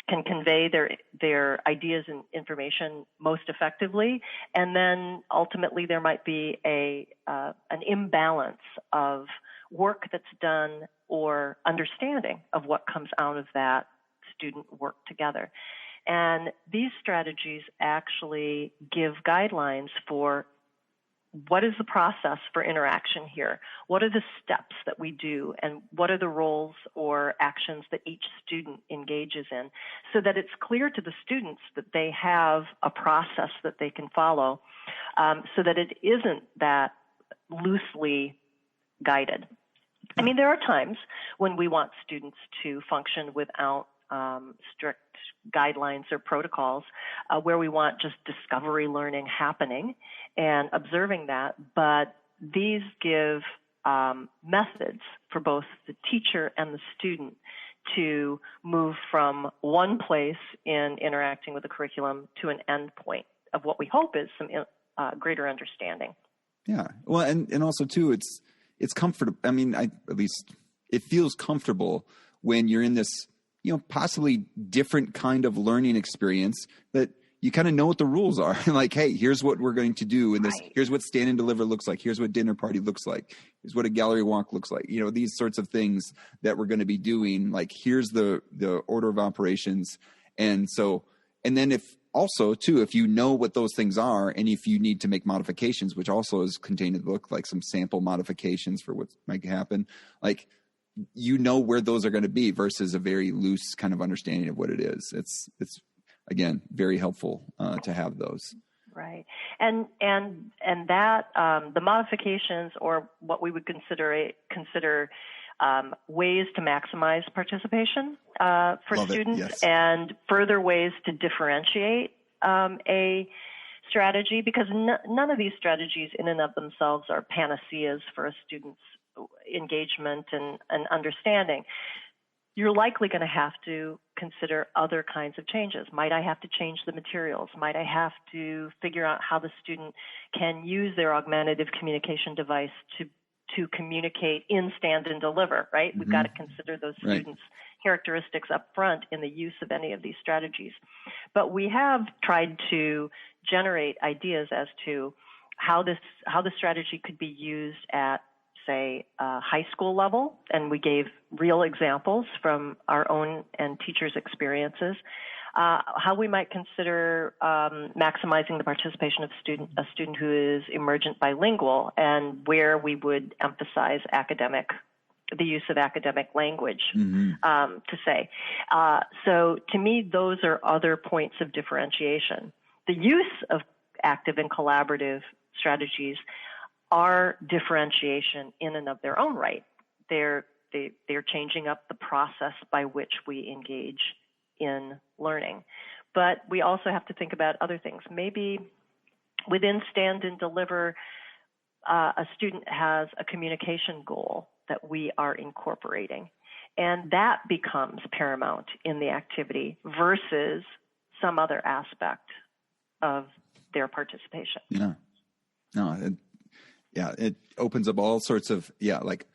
can convey their ideas and information most effectively. And then ultimately there might be an imbalance of work that's done or understanding of what comes out of that student work together. And these strategies actually give guidelines for what is the process for interaction here? What are the steps that we do? And what are the roles or actions that each student engages in, so that it's clear to the students that they have a process that they can follow, so that it isn't that loosely guided. I mean, there are times when we want students to function without strict guidelines or protocols, where we want just discovery learning happening and observing that. But these give methods for both the teacher and the student to move from one place in interacting with the curriculum to an end point of what we hope is some greater understanding. Yeah. Well, and also too, it's comfortable. I mean, at least it feels comfortable when you're in this, possibly different kind of learning experience that you kind of know what the rules are. Like, hey, here's what we're going to do. And here's what stand and deliver looks like. Here's what dinner party looks like. Here's what a gallery walk looks like. These sorts of things that we're going to be doing. Like, here's the order of operations. And then if you know what those things are, and if you need to make modifications, which also is contained in the book, like some sample modifications for what might happen, like, where those are going to be versus a very loose kind of understanding of what it is. It's again, very helpful to have those. Right. And that, the modifications, or what we would consider ways to maximize participation for students, yes. And further ways to differentiate a strategy, because none of these strategies in and of themselves are panaceas for a student's engagement and understanding. You're likely going to have to consider other kinds of changes. Might I have to change the materials? Might I have to figure out how the student can use their augmentative communication device to communicate in stand and deliver, right? Mm-hmm. We've got to consider those students' characteristics up front in the use of any of these strategies. But we have tried to generate ideas as to how the strategy could be used at, say, high school level, and we gave real examples from our own and teachers' experiences. How we might consider maximizing the participation of a student who is emergent bilingual, and where we would emphasize the use of academic language, to say. So to me, those are other points of differentiation. The use of active and collaborative strategies are differentiation in and of their own right. They're changing up the process by which we engage in learning. But we also have to think about other things. Maybe within stand and deliver, a student has a communication goal that we are incorporating, and that becomes paramount in the activity versus some other aspect of their participation. Yeah. No, it opens up all sorts of, like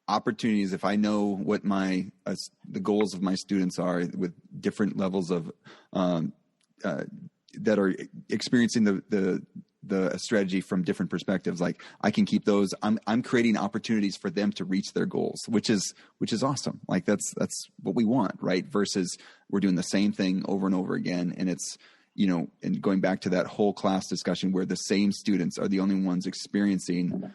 opportunities. If I know what the goals of my students are with different levels of, that are experiencing the strategy from different perspectives, like I can keep those. I'm creating opportunities for them to reach their goals, which is awesome. Like that's what we want, right? Versus we're doing the same thing over and over again. And it's, and going back to that whole class discussion where the same students are the only ones experiencing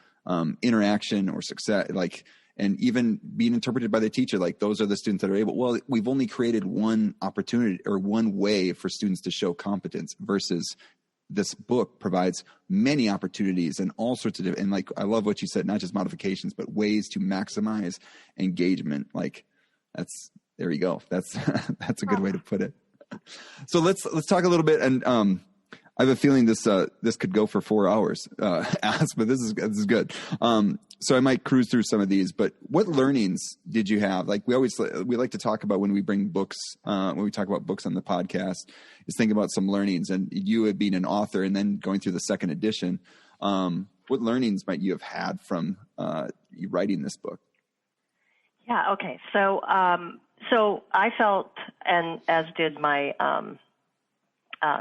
interaction or success, like, and even being interpreted by the teacher, like those are the students that are able. Well, we've only created one opportunity or one way for students to show competence, versus this book provides many opportunities and all sorts of different, and like, I love what you said, not just modifications, but ways to maximize engagement. Like there you go. That's a good way to put it. So let's talk a little bit, and I have a feeling this could go for 4 hours, but this is good. So I might cruise through some of these. But what learnings did you have? Like we like to talk about when we bring books, when we talk about books on the podcast, is think about some learnings. And you had been an author, and then going through the second edition, what learnings might you have had from you writing this book? Yeah. Okay. So I felt, and as did my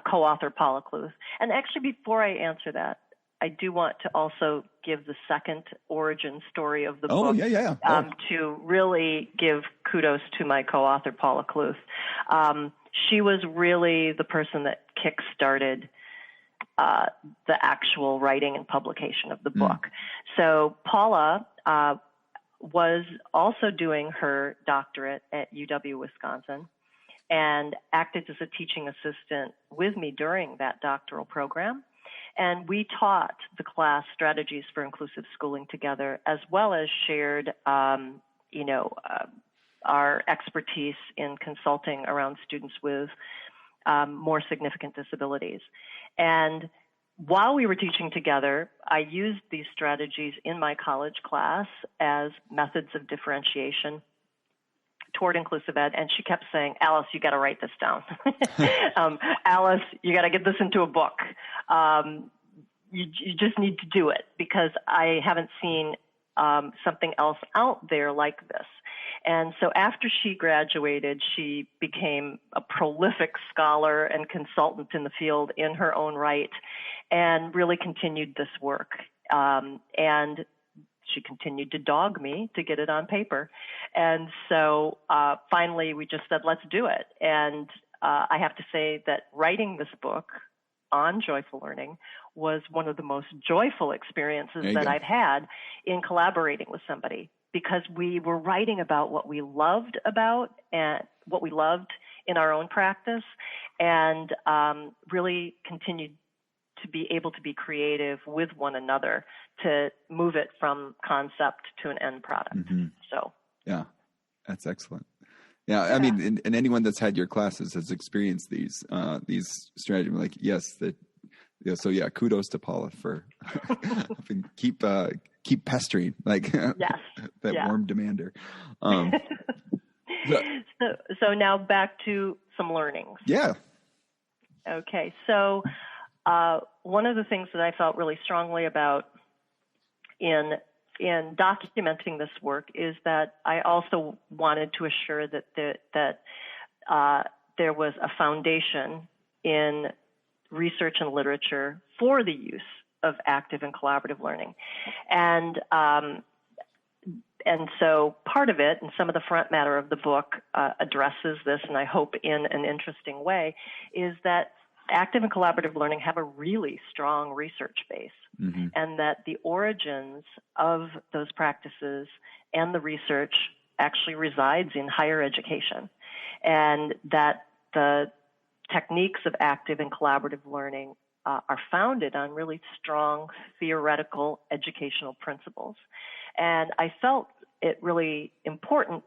co-author Paula Kluth. And actually, before I answer that, I do want to also give the second origin story of the book. To really give kudos to my co-author, Paula Kluth. She was really the person that kick-started the actual writing and publication of the book. So Paula was also doing her doctorate at UW-Wisconsin and acted as a teaching assistant with me during that doctoral program. And we taught the class strategies for inclusive schooling together, as well as shared, our expertise in consulting around students with more significant disabilities. And while we were teaching together, I used these strategies in my college class as methods of differentiation toward inclusive ed, and she kept saying, Alice, you got to write this down. Alice, you got to get this into a book. You just need to do it, because I haven't seen something else out there like this. And so after she graduated, she became a prolific scholar and consultant in the field in her own right, and really continued this work. And she continued to dog me to get it on paper. And so finally we just said, let's do it. And I have to say that writing this book on joyful learning was one of the most joyful experiences that I've had in collaborating with somebody, because we were writing about what we loved about and what we loved in our own practice, and really continued to be able to be creative with one another to move it from concept to an end product. So, yeah, that's excellent. Yeah, I mean, and anyone that's had your classes has experienced these strategies. Like, yes, so yeah, kudos to Paula for keep pestering, like that warm demander. So now back to some learnings. Yeah. Okay, so one of the things that I felt really strongly about in documenting this work is that I also wanted to assure that there was a foundation in research and literature for the use of active and collaborative learning. And so part of it, and some of the front matter of the book addresses this, and I hope in an interesting way, is that active and collaborative learning have a really strong research base, and that the origins of those practices and the research actually resides in higher education, and that the techniques of active and collaborative learning are founded on really strong theoretical educational principles. And I felt it really important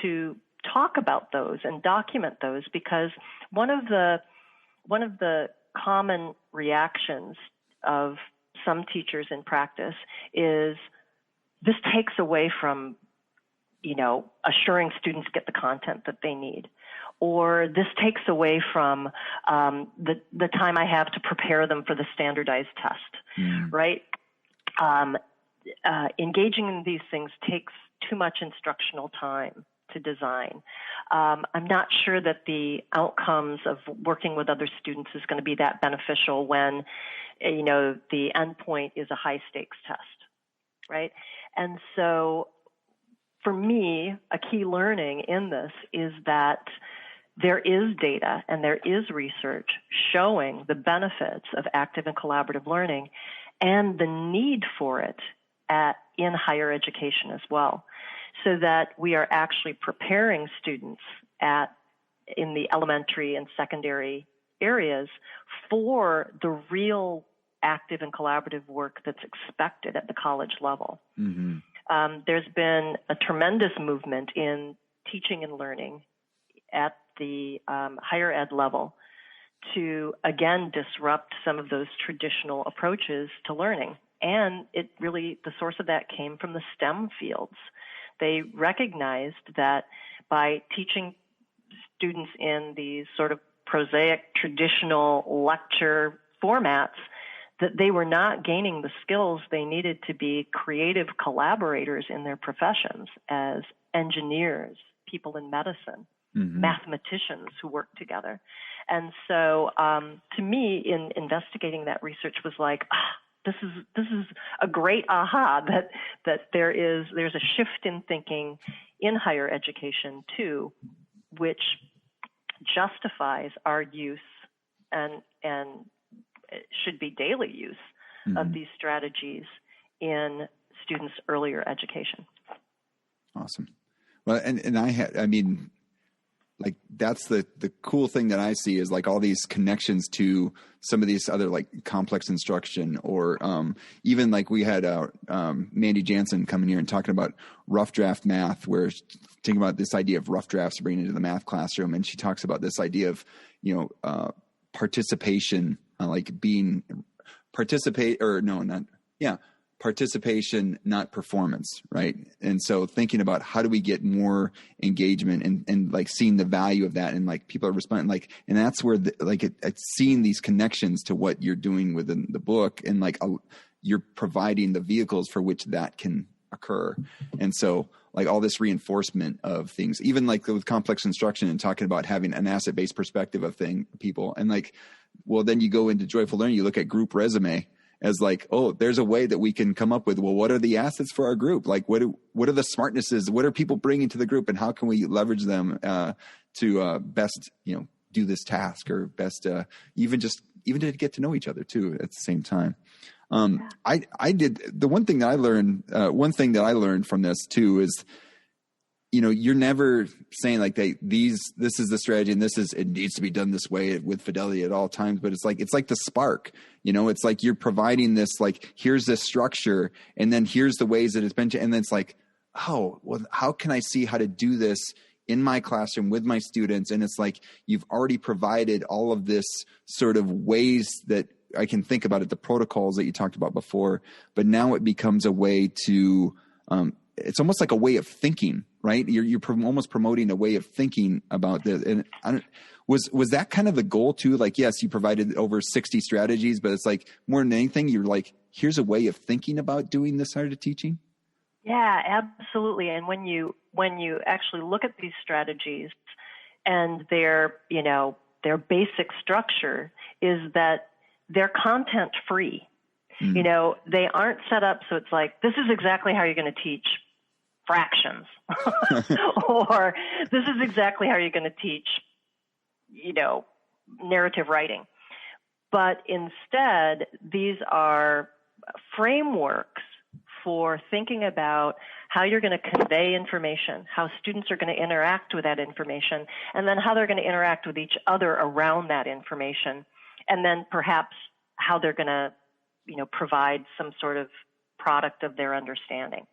to talk about those and document those, because one of the common reactions of some teachers in practice is this takes away from, assuring students get the content that they need, or this takes away from the time I have to prepare them for the standardized test, right? Engaging in these things takes too much instructional time to design. I'm not sure that the outcomes of working with other students is going to be that beneficial when, the endpoint is a high stakes test, right? And so for me, a key learning in this is that there is data and there is research showing the benefits of active and collaborative learning and the need for it in higher education as well, so that we are actually preparing students in the elementary and secondary areas for the real active and collaborative work that's expected at the college level. There's been a tremendous movement in teaching and learning at the higher ed level to, again, disrupt some of those traditional approaches to learning. And the source of that came from the STEM fields. They recognized that by teaching students in these sort of prosaic, traditional lecture formats, that they were not gaining the skills they needed to be creative collaborators in their professions as engineers, people in medicine, mathematicians who work together. And so to me, in investigating that research was like, this is a great aha that there's a shift in thinking in higher education too, which justifies our use and it should be daily use of these strategies in students' earlier education. Awesome. Well, like that's the cool thing that I see is like all these connections to some of these other like complex instruction, or even like we had Mandy Jansen coming here and talking about rough draft math, where she's thinking about this idea of rough drafts bringing into the math classroom, and she talks about this idea of participation, like being participation, not performance, right? And so thinking about how do we get more engagement and like seeing the value of that, and like people are responding, like, and that's where it's seeing these connections to what you're doing within the book, and like you're providing the vehicles for which that can occur. And so like all this reinforcement of things, even like with complex instruction and talking about having an asset-based perspective of people, and like, well, then you go into joyful learning, you look at group resume as like, oh, there's a way that we can come up with, well, what are the assets for our group? Like, what are the smartnesses? What are people bringing to the group, and how can we leverage them to best, do this task, or best even to get to know each other too at the same time. I did the one thing that I learned from this too is, you're never saying like this is the strategy and it needs to be done this way with fidelity at all times. But it's like the spark, it's like you're providing this, like, here's this structure, and then here's the ways that it's been, and then it's like, oh, well, how can I see how to do this in my classroom with my students? And it's like, you've already provided all of this sort of ways that I can think about it, the protocols that you talked about before, but now it becomes a way to, it's almost like a way of thinking, right? You're almost promoting a way of thinking about this. And was that kind of the goal too? Like, yes, you provided over 60 strategies, but it's like more than anything, you're like, here's a way of thinking about doing this sort of teaching. Yeah, absolutely. And when you actually look at these strategies, and their basic structure is that they're content free. They aren't set up so it's like, this is exactly how you're going to teach fractions, or this is exactly how you're going to teach, narrative writing. But instead, these are frameworks for thinking about how you're going to convey information, how students are going to interact with that information, and then how they're going to interact with each other around that information, and then perhaps how they're going to, provide some sort of product of their understanding.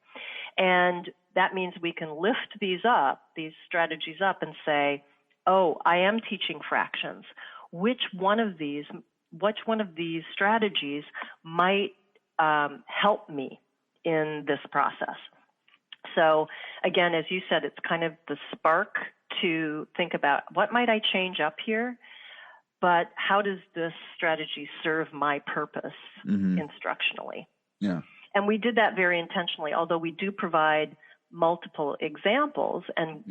And that means we can lift these strategies up, and say, oh, I am teaching fractions. Which one of these strategies might help me in this process? So again, as you said, it's kind of the spark to think about, what might I change up here? But how does this strategy serve my purpose instructionally? Yeah. And we did that very intentionally, although we do provide multiple examples, and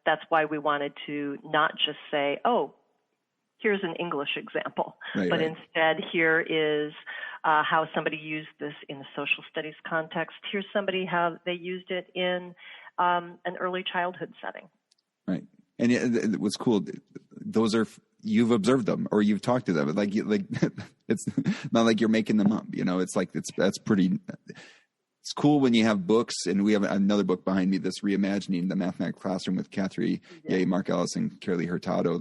that's why we wanted to not just say, oh, here's an English example, but instead here is how somebody used this in a social studies context. Here's how they used it in an early childhood setting. Right. And it was cool. Those are, you've observed them or you've talked to them. Like it's not like you're making them up. It's like that's pretty. It's cool when you have books, and we have another book behind me, this Reimagining the Mathematics Classroom with Catherine Ye, Mark Ellis, and Carolee Hurtado.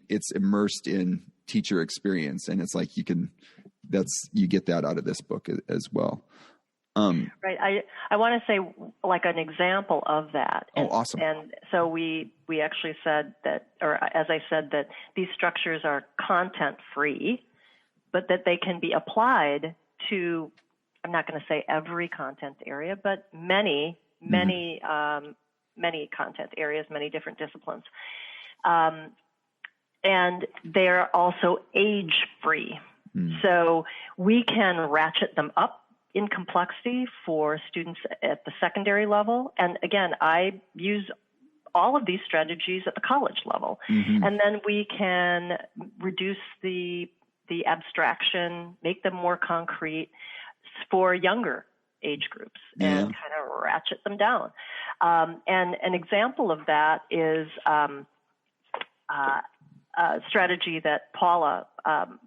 It's immersed in teacher experience, and it's like you get that out of this book as well. Right. I want to say like an example of that. Oh, awesome. And so we actually said that, or as I said, that these structures are content free, but that they can be applied to, I'm not going to say every content area, but many content areas, many different disciplines. And they're also age free. So we can ratchet them up in complexity for students at the secondary level. And again, I use all of these strategies at the college level. And then we can reduce the the abstraction, make them more concrete for younger age groups and kind of ratchet them down. And an example of that is a strategy that Paula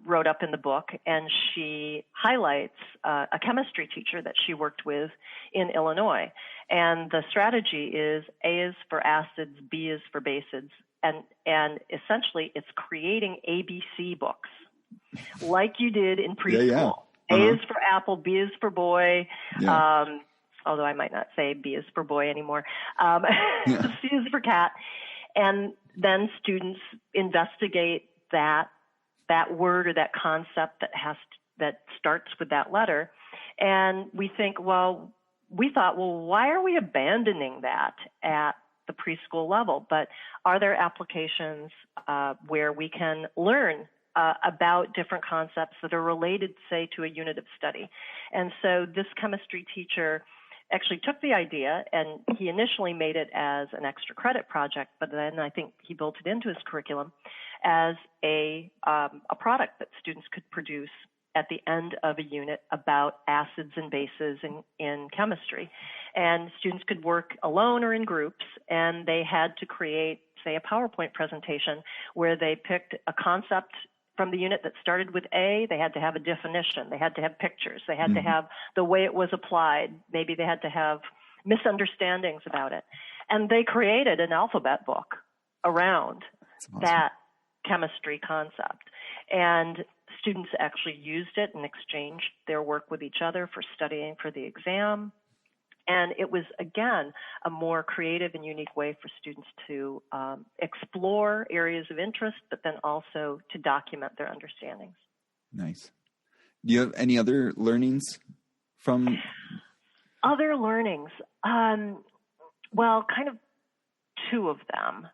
wrote up in the book, and she highlights a chemistry teacher that she worked with in Illinois. And the strategy is A is for acids, B is for bases, and essentially it's creating ABC books like you did in preschool. A is for apple, B is for boy, although I might not say B is for boy anymore. C is for cat. And then students investigate that word or that concept that starts with that letter. And we thought, why are we abandoning that at the preschool level? But are there applications where we can learn about different concepts that are related, say, to a unit of study? And so this chemistry teacher actually took the idea, and he initially made it as an extra credit project, but then I think he built it into his curriculum as a product that students could produce at the end of a unit about acids and bases in chemistry. And students could work alone or in groups, and they had to create, say, a PowerPoint presentation where they picked a concept from the unit that started with A. They had to have a definition. They had to have pictures. They had to have the way it was applied. Maybe they had to have misunderstandings about it. And they created an alphabet book around that chemistry concept. And students actually used it and exchanged their work with each other for studying for the exam. And it was, again, a more creative and unique way for students to explore areas of interest, but then also to document their understandings. Nice. Do you have any other learnings from? Other learnings? Well, kind of two of them,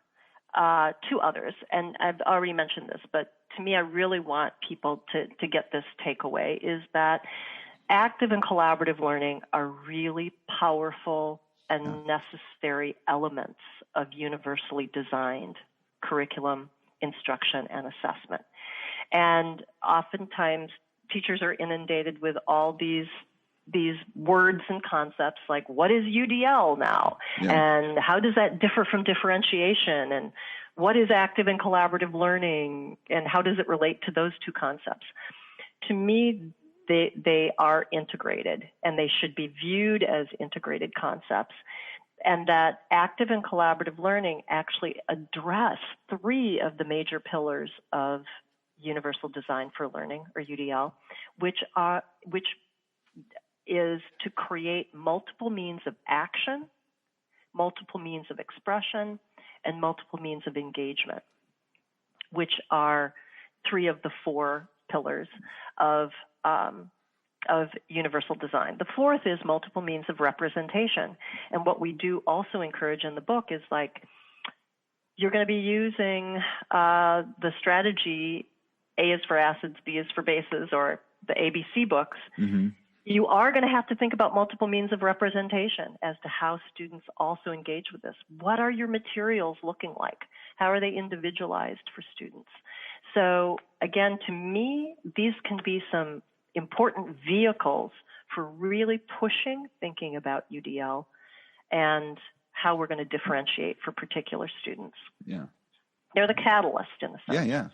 two others. And I've already mentioned this, but to me, I really want people to get this takeaway, is that active and collaborative learning are really powerful and necessary elements of universally designed curriculum, instruction, and assessment. And oftentimes, teachers are inundated with all these words and concepts like, what is UDL now? And how does that differ from differentiation? And what is active and collaborative learning? And how does it relate to those two concepts? To me, they are integrated, and they should be viewed as integrated concepts, and that active and collaborative learning actually address three of the major pillars of universal design for learning, or UDL, which is to create multiple means of action, multiple means of expression, and multiple means of engagement, which are three of the four pillars of universal design. The fourth is multiple means of representation. And what we do also encourage in the book is, like, you're going to be using the strategy A is for acids, B is for bases, or the ABC books. You are going to have to think about multiple means of representation as to how students also engage with this. What are your materials looking like? How are they individualized for students? So again, to me, these can be some important vehicles for really pushing thinking about UDL and how we're going to differentiate for particular students. Yeah. They're the catalyst in a sense. Yeah.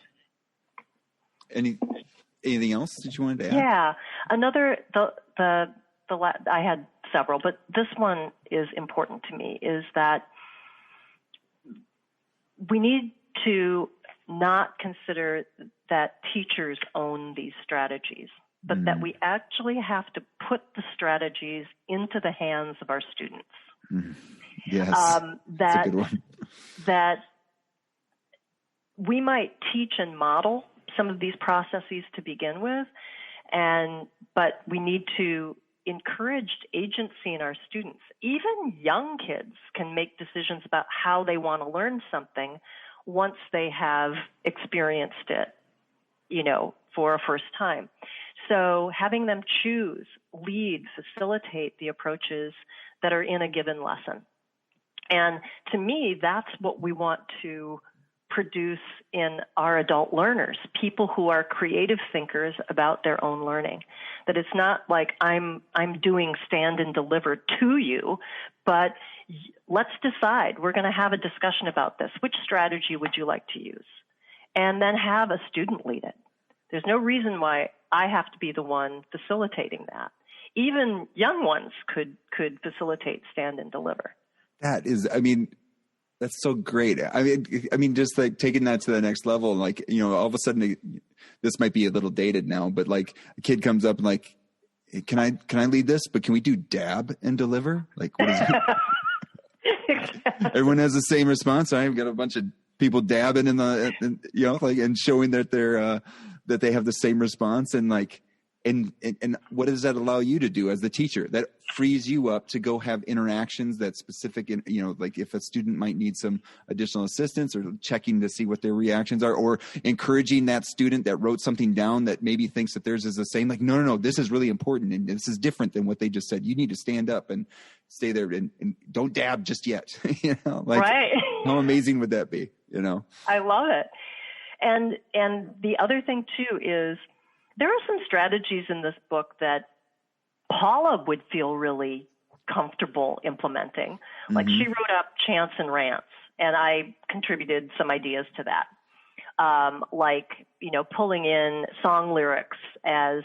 Anything else that you wanted to add? Yeah. Another, I had several, but this one is important to me, is that we need to not consider that teachers own these strategies, but that we actually have to put the strategies into the hands of our students. Yes, that's a good one. That we might teach and model some of these processes to begin with, but we need to encourage agency in our students. Even young kids can make decisions about how they want to learn something once they have experienced it, for a first time. So having them choose, lead, facilitate the approaches that are in a given lesson. And to me, that's what we want to produce in our adult learners, people who are creative thinkers about their own learning. That it's not like I'm doing stand and deliver to you, but let's decide. We're going to have a discussion about this. Which strategy would you like to use? And then have a student lead it. There's no reason why I have to be the one facilitating that. Even young ones could facilitate stand and deliver. That is, I mean, that's so great. I mean, just like taking that to the next level, like, you know, all of a sudden, this might be a little dated now, but like a kid comes up and like, hey, can I lead this? But can we do dab and deliver? Like, what is it? Exactly. Everyone has the same response. I've got a bunch of people dabbing in you know, like, and showing that they're that they have the same response, and like. And what does that allow you to do as the teacher? That frees you up to go have interactions that's specific. In, you know, like if a student might need some additional assistance, or checking to see what their reactions are, or encouraging that student that wrote something down that maybe thinks that theirs is the same. Like, no, this is really important, and this is different than what they just said. You need to stand up and stay there, and don't dab just yet. You know, like, right. How amazing would that be? You know, I love it. And the other thing too is, there are some strategies in this book that Paula would feel really comfortable implementing. Like, she wrote up chants and rants, and I contributed some ideas to that. Like, you know, pulling in song lyrics as,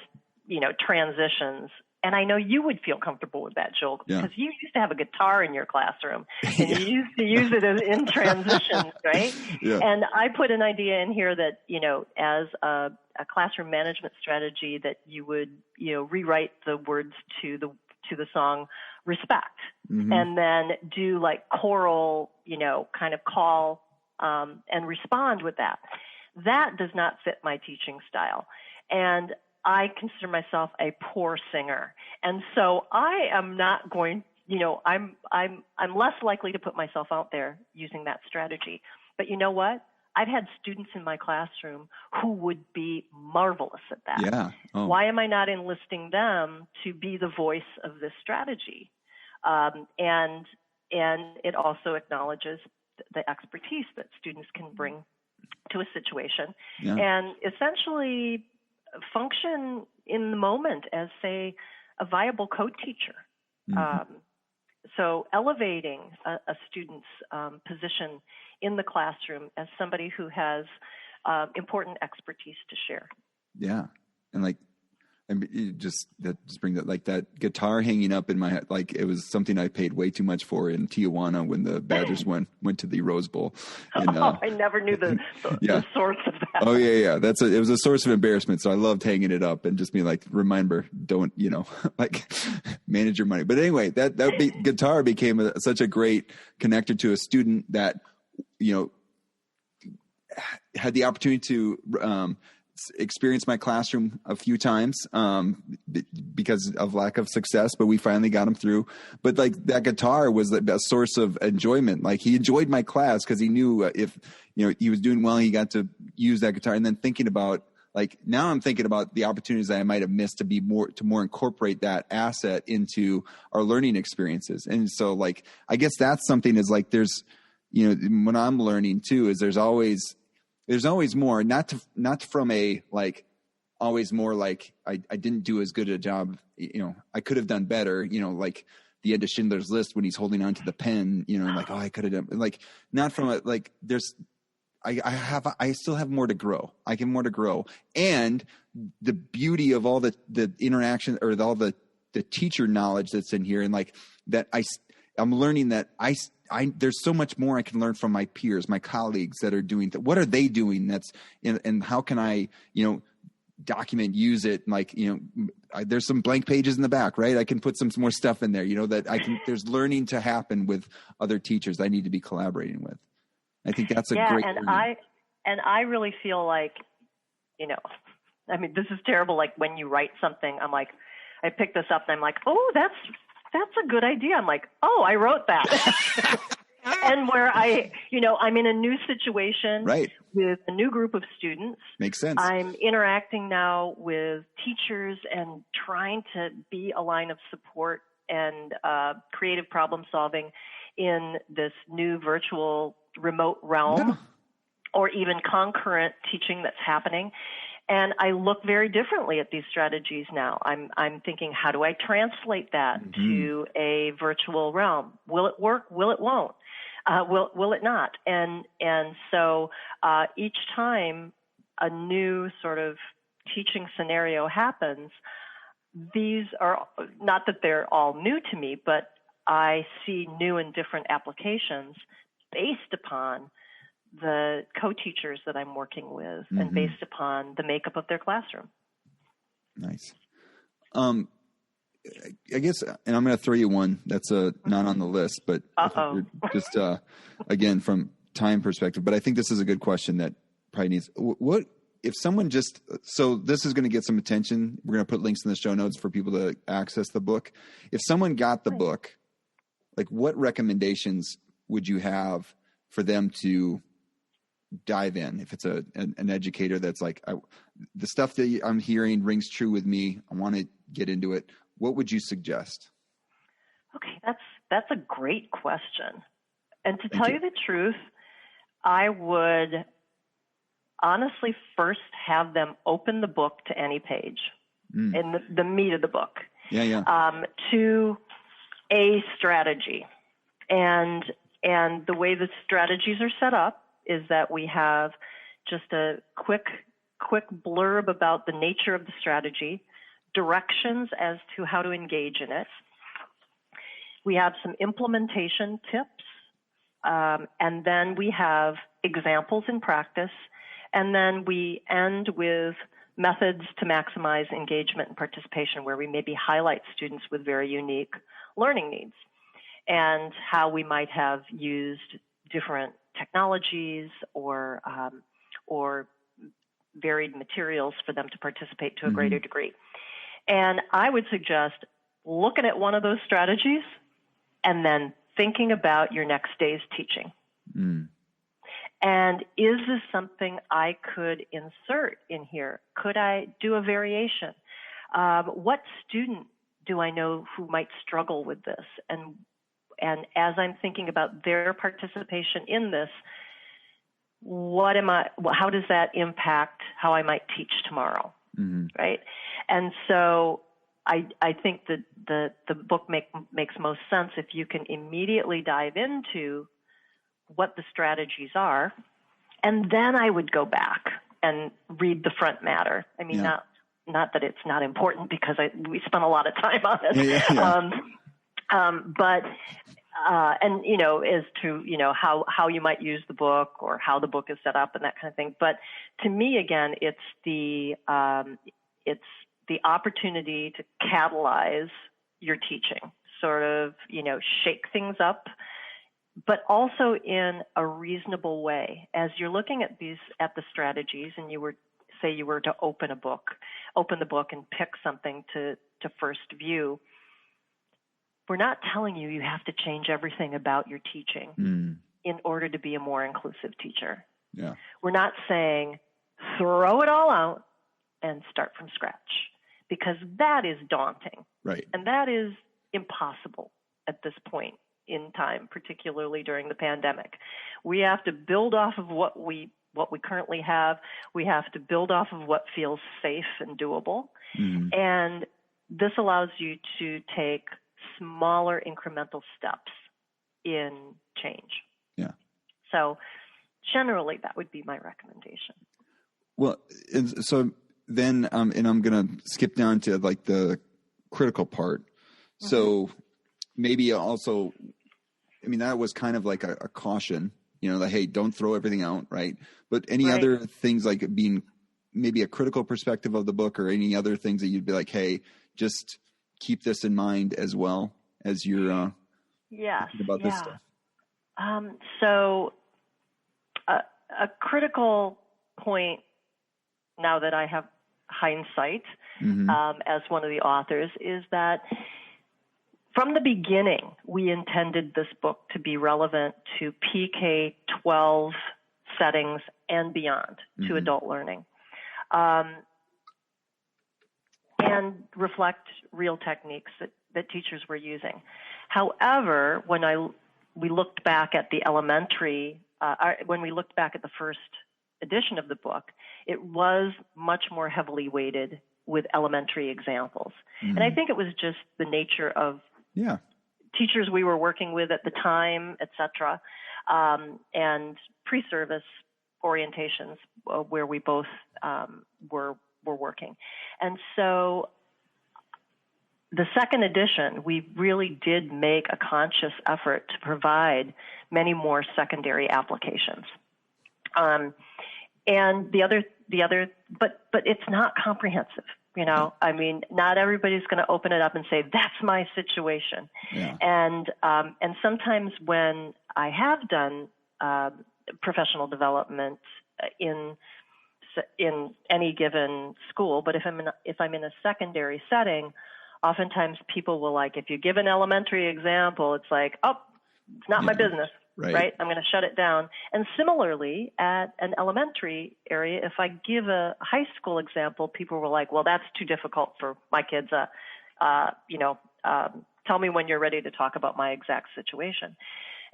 you know, transitions. And I know you would feel comfortable with that, Joel, because you used to have a guitar in your classroom, and you used to use it in transitions, right? Yeah. And I put an idea in here that, you know, as a classroom management strategy, that you would, you know, rewrite the words to the song "Respect," and then do like choral, you know, kind of call and respond with that. That does not fit my teaching style, and I consider myself a poor singer, and so I am not going. You know, I'm less likely to put myself out there using that strategy. But you know what? I've had students in my classroom who would be marvelous at that. Yeah. Oh. Why am I not enlisting them to be the voice of this strategy? And it also acknowledges the expertise that students can bring to a situation, and essentially function in the moment as, say, a viable co-teacher. So elevating a student's position in the classroom as somebody who has important expertise to share. Yeah. And like, I mean, just brings that, like, that guitar hanging up in my head. Like, it was something I paid way too much for in Tijuana when the Badgers went to the Rose Bowl. And, I never knew the source of that. Oh yeah. It was a source of embarrassment. So I loved hanging it up and just being like, remember, don't, you know, like, manage your money. But anyway, guitar became such a great connector to a student that, you know, had the opportunity to, experienced my classroom a few times because of lack of success, but we finally got him through. But like, that guitar was a source of enjoyment. Like, he enjoyed my class because he knew if, you know, he was doing well, he got to use that guitar. And then thinking about, like, now I'm thinking about the opportunities that I might have missed to more incorporate that asset into our learning experiences. And so, like, I guess that's something is like, there's, you know, when I'm learning too, is there's always more, not from a, like, always more like I didn't do as good a job, you know, I could have done better, you know, like the end of Schindler's List when he's holding on to the pen, you know, like, oh, I could have done, like, not from a, like, there's, I still have more to grow. I can more to grow. And the beauty of all the interaction, or all the teacher knowledge that's in here, and like that, I'm learning that there's so much more I can learn from my peers, my colleagues that are doing what are they doing and how can I, you know, document, use it, like, you know, there's some blank pages in the back, right? I can put some more stuff in there, you know, that there's learning to happen with other teachers I need to be collaborating with. I think that's a great and I really feel like, you know, I mean, this is terrible. Like, when you write something, I'm like, I pick this up and I'm like, oh, that's a good idea. I'm like, oh, I wrote that. And where I'm in a new situation, right, with a new group of students. Makes sense. I'm interacting now with teachers and trying to be a line of support and creative problem solving in this new virtual remote realm. or even concurrent teaching that's happening. And I look very differently at these strategies now. I'm thinking, how do I translate that to a virtual realm? Will it work? Will it won't? Will it not? And so each time a new sort of teaching scenario happens, these are not that they're all new to me, but I see new and different applications based upon the co-teachers that I'm working with and based upon the makeup of their classroom. Nice. I guess, and I'm going to throw you one that's not on the list, but just again, from time perspective, but I think this is a good question that probably needs, what, if someone just, so this is going to get some attention. We're going to put links in the show notes for people to access the book. If someone got the book, like what recommendations would you have for them to dive in? If it's an educator that's like, the stuff that I'm hearing rings true with me, I want to get into it. What would you suggest? Okay, that's a great question. And to tell you the truth, I would honestly first have them open the book to any page in the meat of the book. To a strategy. And the way the strategies are set up is that we have just a quick blurb about the nature of the strategy, directions as to how to engage in it. We have some implementation tips, and then we have examples in practice, and then we end with methods to maximize engagement and participation, where we maybe highlight students with very unique learning needs and how we might have used different technologies or varied materials for them to participate to a greater degree. And I would suggest looking at one of those strategies and then thinking about your next day's teaching. And is this something I could insert in here? Could I do a variation? What student do I know who might struggle with this? And as I'm thinking about their participation in this, how does that impact how I might teach tomorrow? Right? And so I think that the book makes most sense if you can immediately dive into what the strategies are, and then I would go back and read the front matter. I mean, not that it's not important, because we spent a lot of time on it. But as to how you might use the book or how the book is set up and that kind of thing. But to me, again, it's the opportunity to catalyze your teaching, sort of shake things up, but also in a reasonable way. As you're looking at the strategies, and you were to open the book and pick something to first view, we're not telling you have to change everything about your teaching in order to be a more inclusive teacher. Yeah. We're not saying throw it all out and start from scratch, because that is daunting. Right. And that is impossible at this point in time, particularly during the pandemic. We have to build off of what we currently have. We have to build off of what feels safe and doable. And this allows you to take smaller incremental steps in change. Yeah. So generally, that would be my recommendation. Well, and so then, and I'm going to skip down to like the critical part. So maybe also, I mean, that was kind of like a caution, like, hey, don't throw everything out, right? But any other things, like being maybe a critical perspective of the book, or any other things that you'd be like, hey, just keep this in mind as well as you're thinking about this stuff? So a critical point, now that I have hindsight as one of the authors, is that from the beginning, we intended this book to be relevant to PK-12 settings and beyond, to adult learning, and reflect real techniques that teachers were using. However, when we looked back at the elementary when we looked back at the first edition of the book, it was much more heavily weighted with elementary examples. Mm-hmm. And I think it was just the nature of teachers we were working with at the time, et cetera, and pre-service orientations where we both were working. And so the second edition, we really did make a conscious effort to provide many more secondary applications. And but it's not comprehensive. I mean, not everybody's going to open it up and say, that's my situation. Yeah. And sometimes when I have done professional development in any given school, but if I'm in a secondary setting, oftentimes people will if you give an elementary example, it's like, oh, it's not my business. Right? I'm going to shut it down. And similarly, at an elementary area, if I give a high school example, people were like, well, that's too difficult for my kids. Tell me when you're ready to talk about my exact situation.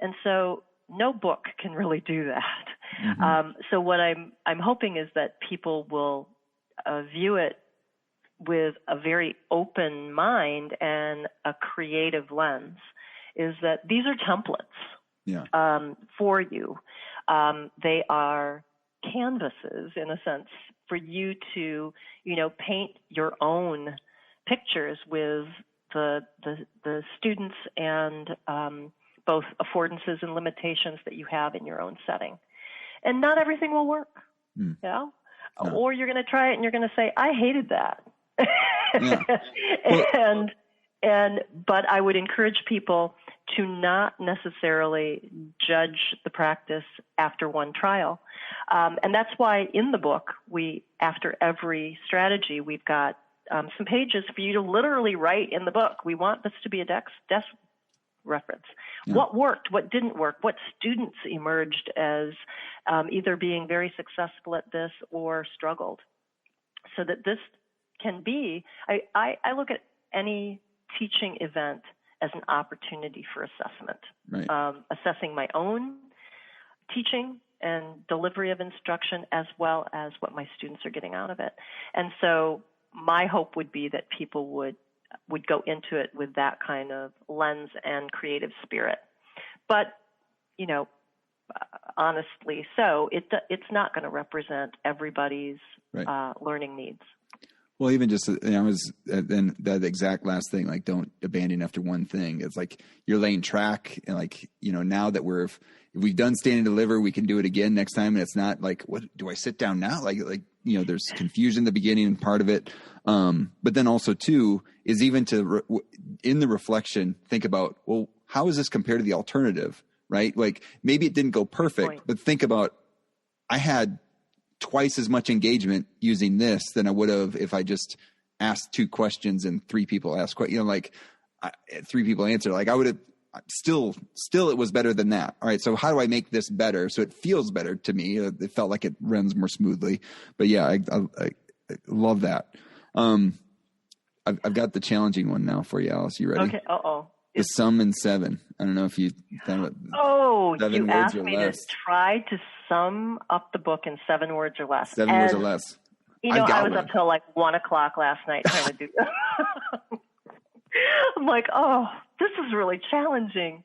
And so no book can really do that. Mm-hmm. So what I'm hoping is that people will view it with a very open mind and a creative lens, is that these are templates. For you. They are canvases, in a sense, for you to, paint your own pictures with the students and both affordances and limitations that you have in your own setting. And not everything will work, No. Or you're going to try it and you're going to say, I hated that. But I would encourage people to not necessarily judge the practice after one trial. And that's why in the book, after every strategy, we've got some pages for you to literally write in the book. We want this to be a desk reference. Yeah. What worked? What didn't work? What students emerged as either being very successful at this or struggled? So that this can be, I look at any teaching event as an opportunity for assessment, assessing my own teaching and delivery of instruction as well as what my students are getting out of it. And so my hope would be that people would go into it with that kind of lens and creative spirit. But, honestly, so it's not going to represent everybody's learning needs. Well, even just, then that exact last thing, don't abandon after one thing. It's like you're laying track and now that if we've done stand and deliver, we can do it again next time. And it's not what do I sit down now? There's confusion in the beginning and part of it. But then also too, is even in the reflection, think about, well, how does this compare to the alternative? Right? Maybe it didn't go perfect, but think about, I had twice as much engagement using this than I would have if I just asked 2 questions and 3 people asked questions, 3 people answered. I would have still it was better than that. All right. So how do I make this better? So it feels better to me. It felt like it runs more smoothly, but yeah, I love that. I've got the challenging one now for you, Alice. You ready? Okay. Uh-oh. The sum in 7. I don't know if you thought about 7 you words asked or me less. to try to sum up the book in 7 words or less. 7 words or less. I was up till 1 o'clock last night trying to do that. I'm like, this is really challenging.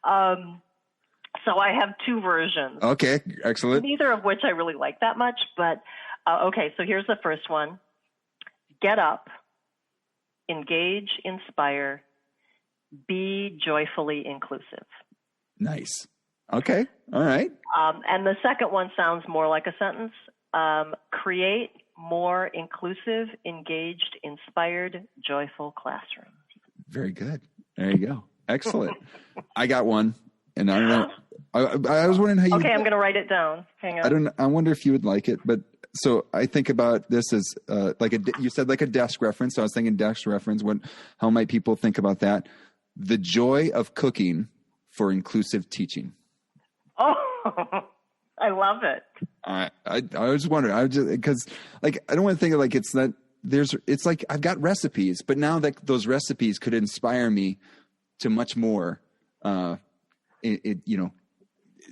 So I have 2 versions. Okay, excellent. Neither of which I really like that much, but okay, so here's the first one. Get up, engage, inspire, be joyfully inclusive. Nice. Okay. All right. And the second one sounds more like a sentence. Create more inclusive, engaged, inspired, joyful classrooms. Very good. There you go. Excellent. I got one, and I don't know. I was wondering how you. Okay, I'm going to write it down. Hang on. I wonder if you would like it, but so I think about this as you said a desk reference. So I was thinking desk reference. How might people think about that? The joy of cooking for inclusive teaching. Oh, I love it. I was wondering. Because I don't want to think of it's that it's I've got recipes, but now that those recipes could inspire me to much more,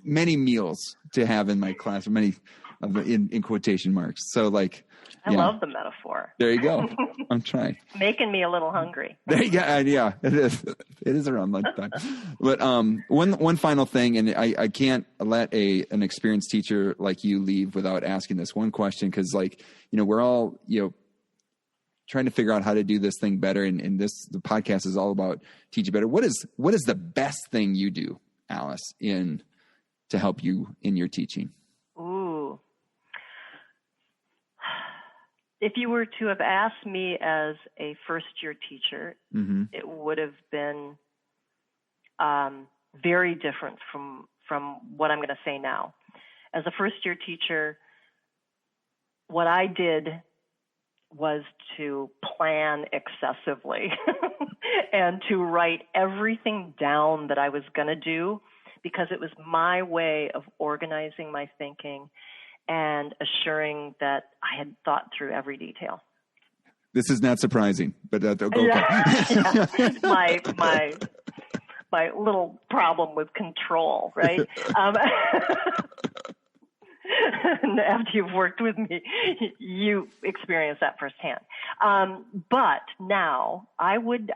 many meals to have in my class, many in quotation marks. So like, I love the metaphor. There you go. I'm trying. Making me a little hungry. There you go. Yeah, it is. It is around lunchtime. But one final thing, and I can't let an experienced teacher like you leave without asking this one question, because like, we're all, trying to figure out how to do this thing better. And the podcast is all about teaching better. What is the best thing you do, Alice, to help you in your teaching? Ooh. If you were to have asked me as a first-year teacher, it would have been very different from what I'm going to say now. As a first-year teacher, what I did was to plan excessively and to write everything down that I was going to do, because it was my way of organizing my thinking and assuring that I had thought through every detail. This is not surprising, but go. Yeah. My little problem with control, right? And after you've worked with me, you experience that firsthand. But now I would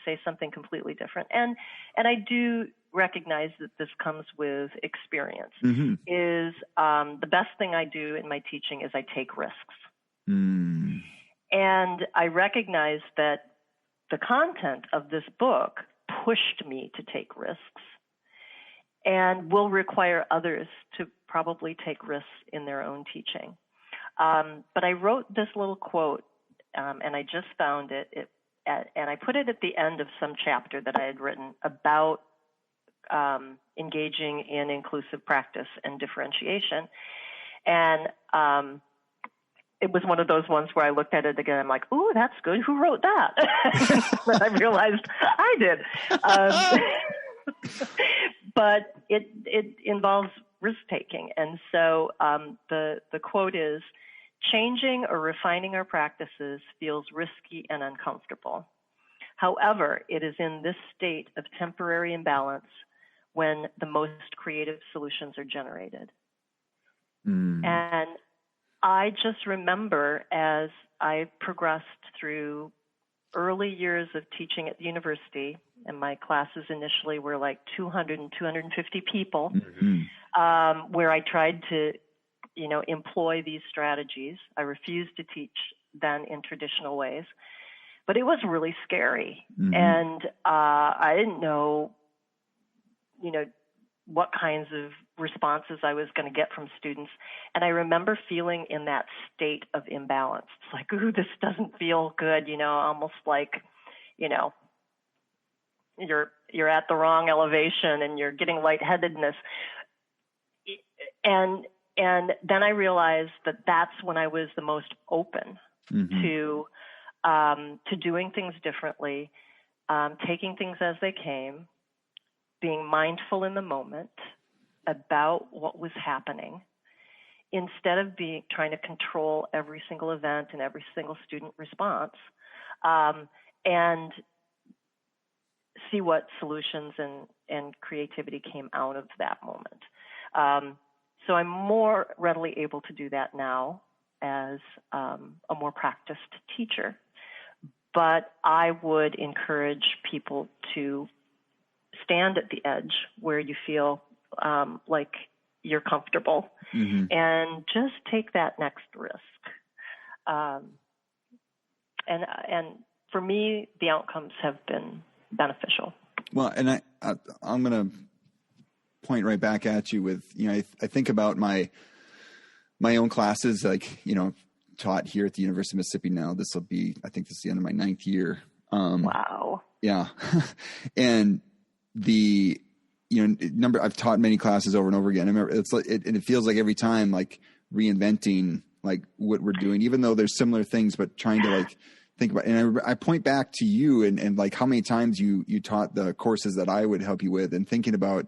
say something completely different. And I do recognize that this comes with experience. Is the best thing I do in my teaching is I take risks. And I recognize that the content of this book pushed me to take risks, and will require others to probably take risks in their own teaching. But I wrote this little quote, and I just found it, and I put it at the end of some chapter that I had written about engaging in inclusive practice and differentiation. And it was one of those ones where I looked at it again, I'm like, ooh, that's good. Who wrote that? But I realized I did. But it involves risk-taking. And so the quote is, changing or refining our practices feels risky and uncomfortable. However, it is in this state of temporary imbalance when the most creative solutions are generated. And I just remember, as I progressed through early years of teaching at the university, and my classes initially were like 200 and 250 people, where I tried to, employ these strategies. I refused to teach then in traditional ways, but it was really scary. And I didn't know, what kinds of responses I was going to get from students. And I remember feeling in that state of imbalance. It's like, ooh, this doesn't feel good, almost like, you're at the wrong elevation and you're getting lightheadedness. And then I realized that that's when I was the most open to doing things differently, taking things as they came, being mindful in the moment about what was happening, instead of trying to control every single event and every single student response, and see what solutions and creativity came out of that moment. So I'm more readily able to do that now as a more practiced teacher. But I would encourage people to stand at the edge where you feel like you're comfortable, and just take that next risk. And for me, the outcomes have been beneficial. Well, and I'm going to point right back at you with, I think about my own classes, like, taught here at the University of Mississippi now. I think this is the end of my 9th year. Wow. Yeah. And I've taught many classes over and over again. I remember it feels like every time, like reinventing, like what we're doing, even though there's similar things, but trying to like think about, and I point back to you and like how many times you taught the courses that I would help you with, and thinking about,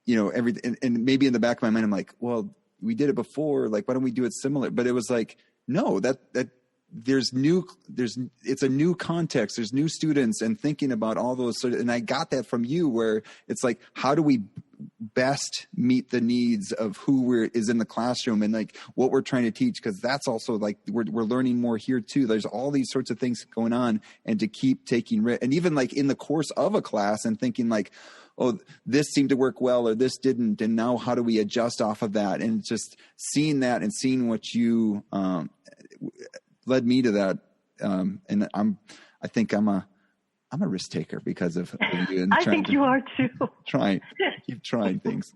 everything. And maybe in the back of my mind, I'm like, well, we did it before. Like, why don't we do it similar? But it was like, no, that it's a new context. There's new students, and thinking about all those and I got that from you, where it's like, how do we best meet the needs of who is in the classroom and like what we're trying to teach. Cause that's also like, we're learning more here too. There's all these sorts of things going on, and to keep taking and even like in the course of a class and thinking like, oh, this seemed to work well, or this didn't. And now how do we adjust off of that? And just seeing that and seeing what you, led me to that. And I think I'm a risk taker because of you. And I think you are too. Keep trying things,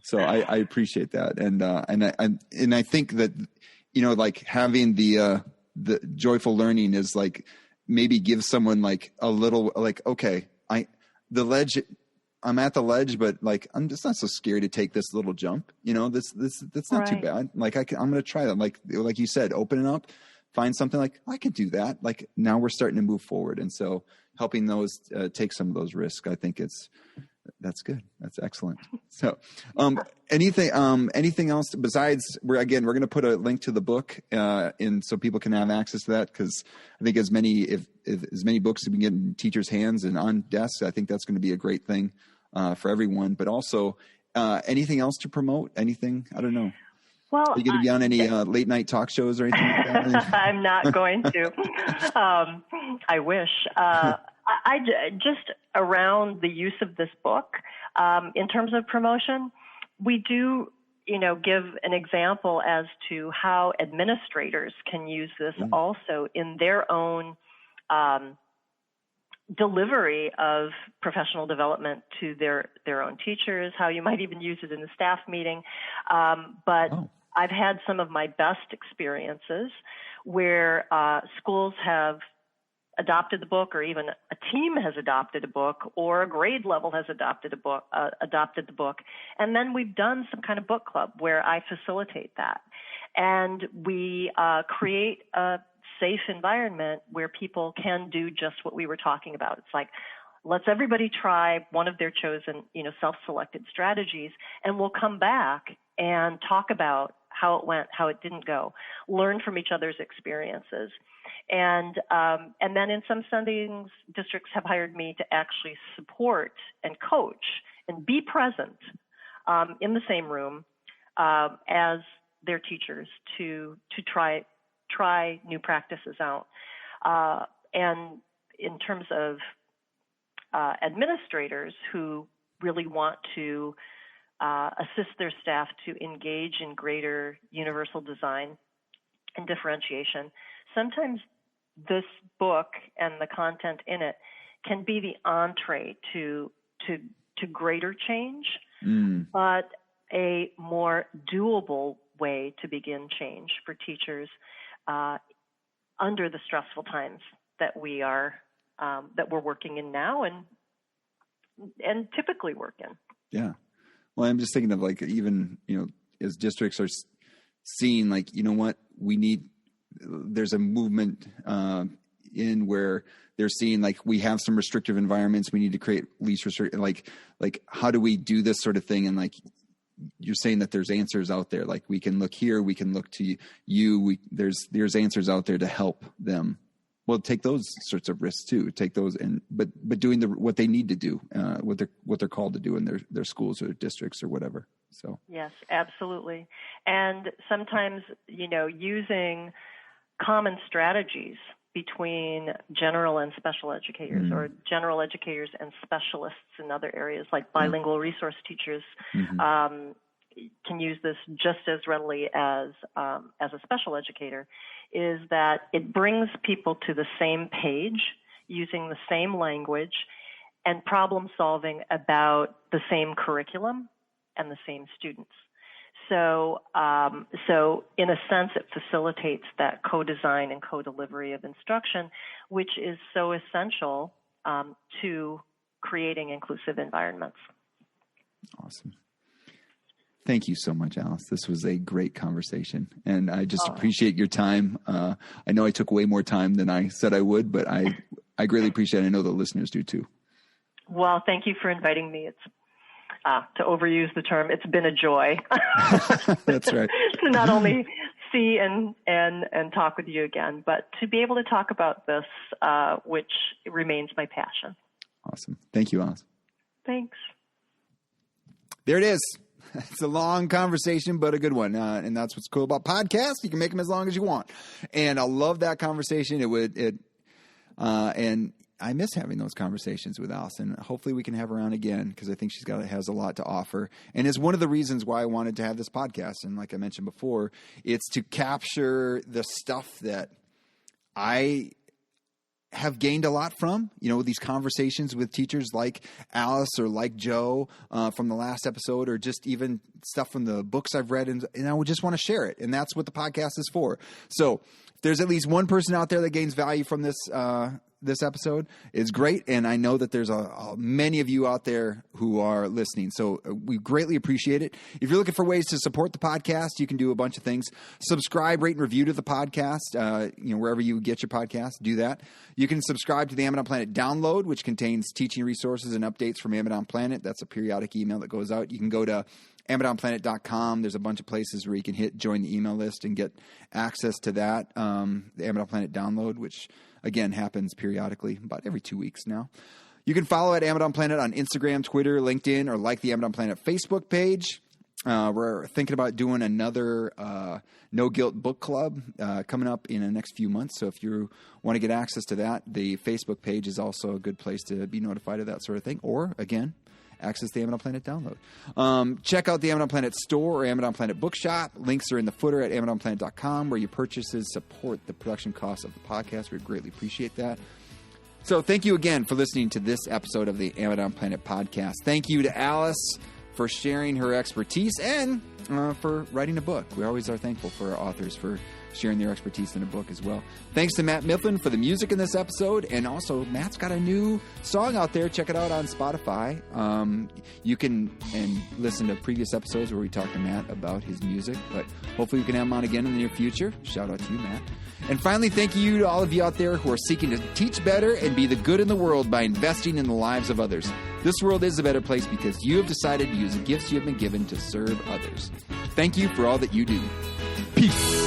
So I appreciate that, and I think that like having the joyful learning is like maybe give someone like a little like, okay, I'm at the ledge, but like I'm just not so scared to take this little jump. That's not too bad. Like I'm going to try that. Like you said, open it up. Find something like I can do that. Like now we're starting to move forward. And so helping those take some of those risks, I think that's good. That's excellent. So anything else besides we're going to put a link to the book in so people can have access to that. Cause I think as many books as we can get in teachers' hands and on desks, I think that's going to be a great thing for everyone, but also anything else to promote, anything, I don't know. Well, are you going to be on any late night talk shows or anything like that? I'm not going to. I wish. I just around the use of this book, in terms of promotion, we do, give an example as to how administrators can use this also in their own delivery of professional development to their own teachers, how you might even use it in the staff meeting. But I've had some of my best experiences where schools have adopted the book, or even a team has adopted a book, or a grade level has adopted the book. And then we've done some kind of book club where I facilitate that. And we create a safe environment where people can do just what we were talking about. It's like, let's everybody try one of their chosen, self-selected strategies, and we'll come back and talk about how it went, how it didn't go, learn from each other's experiences. And then in some settings, districts have hired me to actually support and coach and be present in the same room as their teachers to try new practices out. And in terms of administrators who really want to assist their staff to engage in greater universal design and differentiation, sometimes this book and the content in it can be the entree to greater change, but a more doable way to begin change for teachers under the stressful times that we're working in now and typically work in. Yeah. Well, I'm just thinking of like, even, as districts are seeing like, what we need, there's a movement in where they're seeing like we have some restrictive environments. We need to create least restrictive, like how do we do this sort of thing? And like, you're saying that there's answers out there. Like we can look here, we can look to you. There's answers out there to help them. Well, take those sorts of risks too. Take those but doing what they need to do, what they're called to do in their schools or districts or whatever. So yes, absolutely. And sometimes, using common strategies between general and special educators, or general educators and specialists in other areas, like bilingual resource teachers, can use this just as readily as a special educator, is that it brings people to the same page using the same language and problem solving about the same curriculum and the same students. So in a sense, it facilitates that co-design and co-delivery of instruction, which is so essential to creating inclusive environments. Awesome. Thank you so much, Alice. This was a great conversation, and I just appreciate your time. I know I took way more time than I said I would, but I greatly appreciate it. I know the listeners do too. Well, thank you for inviting me. It's to overuse the term, it's been a joy. That's right. To not only see and talk with you again, but to be able to talk about this, which remains my passion. Awesome. Thank you, Alice. Thanks. there it is. It's a long conversation, but a good one. And that's what's cool about podcasts. You can make them as long as you want. And I love that conversation. And I miss having those conversations with Alice, and hopefully we can have her on again because I think has a lot to offer. And it's one of the reasons why I wanted to have this podcast. And like I mentioned before, it's to capture the stuff that I have gained a lot from, these conversations with teachers like Alice or like Joe from the last episode, or just even stuff from the books I've read. And I would just want to share it. And that's what the podcast is for. So if there's at least one person out there that gains value from this episode, it's great. And I know that there's many of you out there who are listening. So we greatly appreciate it. If you're looking for ways to support the podcast, you can do a bunch of things. Subscribe, rate, and review to the podcast. Wherever you get your podcast, do that. You can subscribe to the Amidon Planet download, which contains teaching resources and updates from Amidon Planet. That's a periodic email that goes out. You can go to AmidonPlanet.com. There's a bunch of places where you can hit join the email list and get access to that. The Amidon Planet download, which again happens periodically, about every 2 weeks now. You can follow at Amidon Planet on Instagram, Twitter, LinkedIn, or like the Amidon Planet Facebook page. We're thinking about doing another No Guilt book club coming up in the next few months. So if you want to get access to that, the Facebook page is also a good place to be notified of that sort of thing. Or, again, access the Amidon Planet download. Check out the Amidon Planet store or Amidon Planet bookshop. Links are in the footer at AmidonPlanet.com, where your purchases support the production costs of the podcast. We greatly appreciate that. So thank you again for listening to this episode of the Amidon Planet podcast. Thank you to Alice for sharing her expertise and for writing a book. We always are thankful for our authors for sharing their expertise in a book as well. Thanks to Matt Mifflin for the music in this episode. And also, Matt's got a new song out there. Check it out on Spotify. You can listen to previous episodes where we talked to Matt about his music. But hopefully we can have him on again in the near future. Shout out to you, Matt. And finally, thank you to all of you out there who are seeking to teach better and be the good in the world by investing in the lives of others. This world is a better place because you have decided to use the gifts you have been given to serve others. Thank you for all that you do. Peace.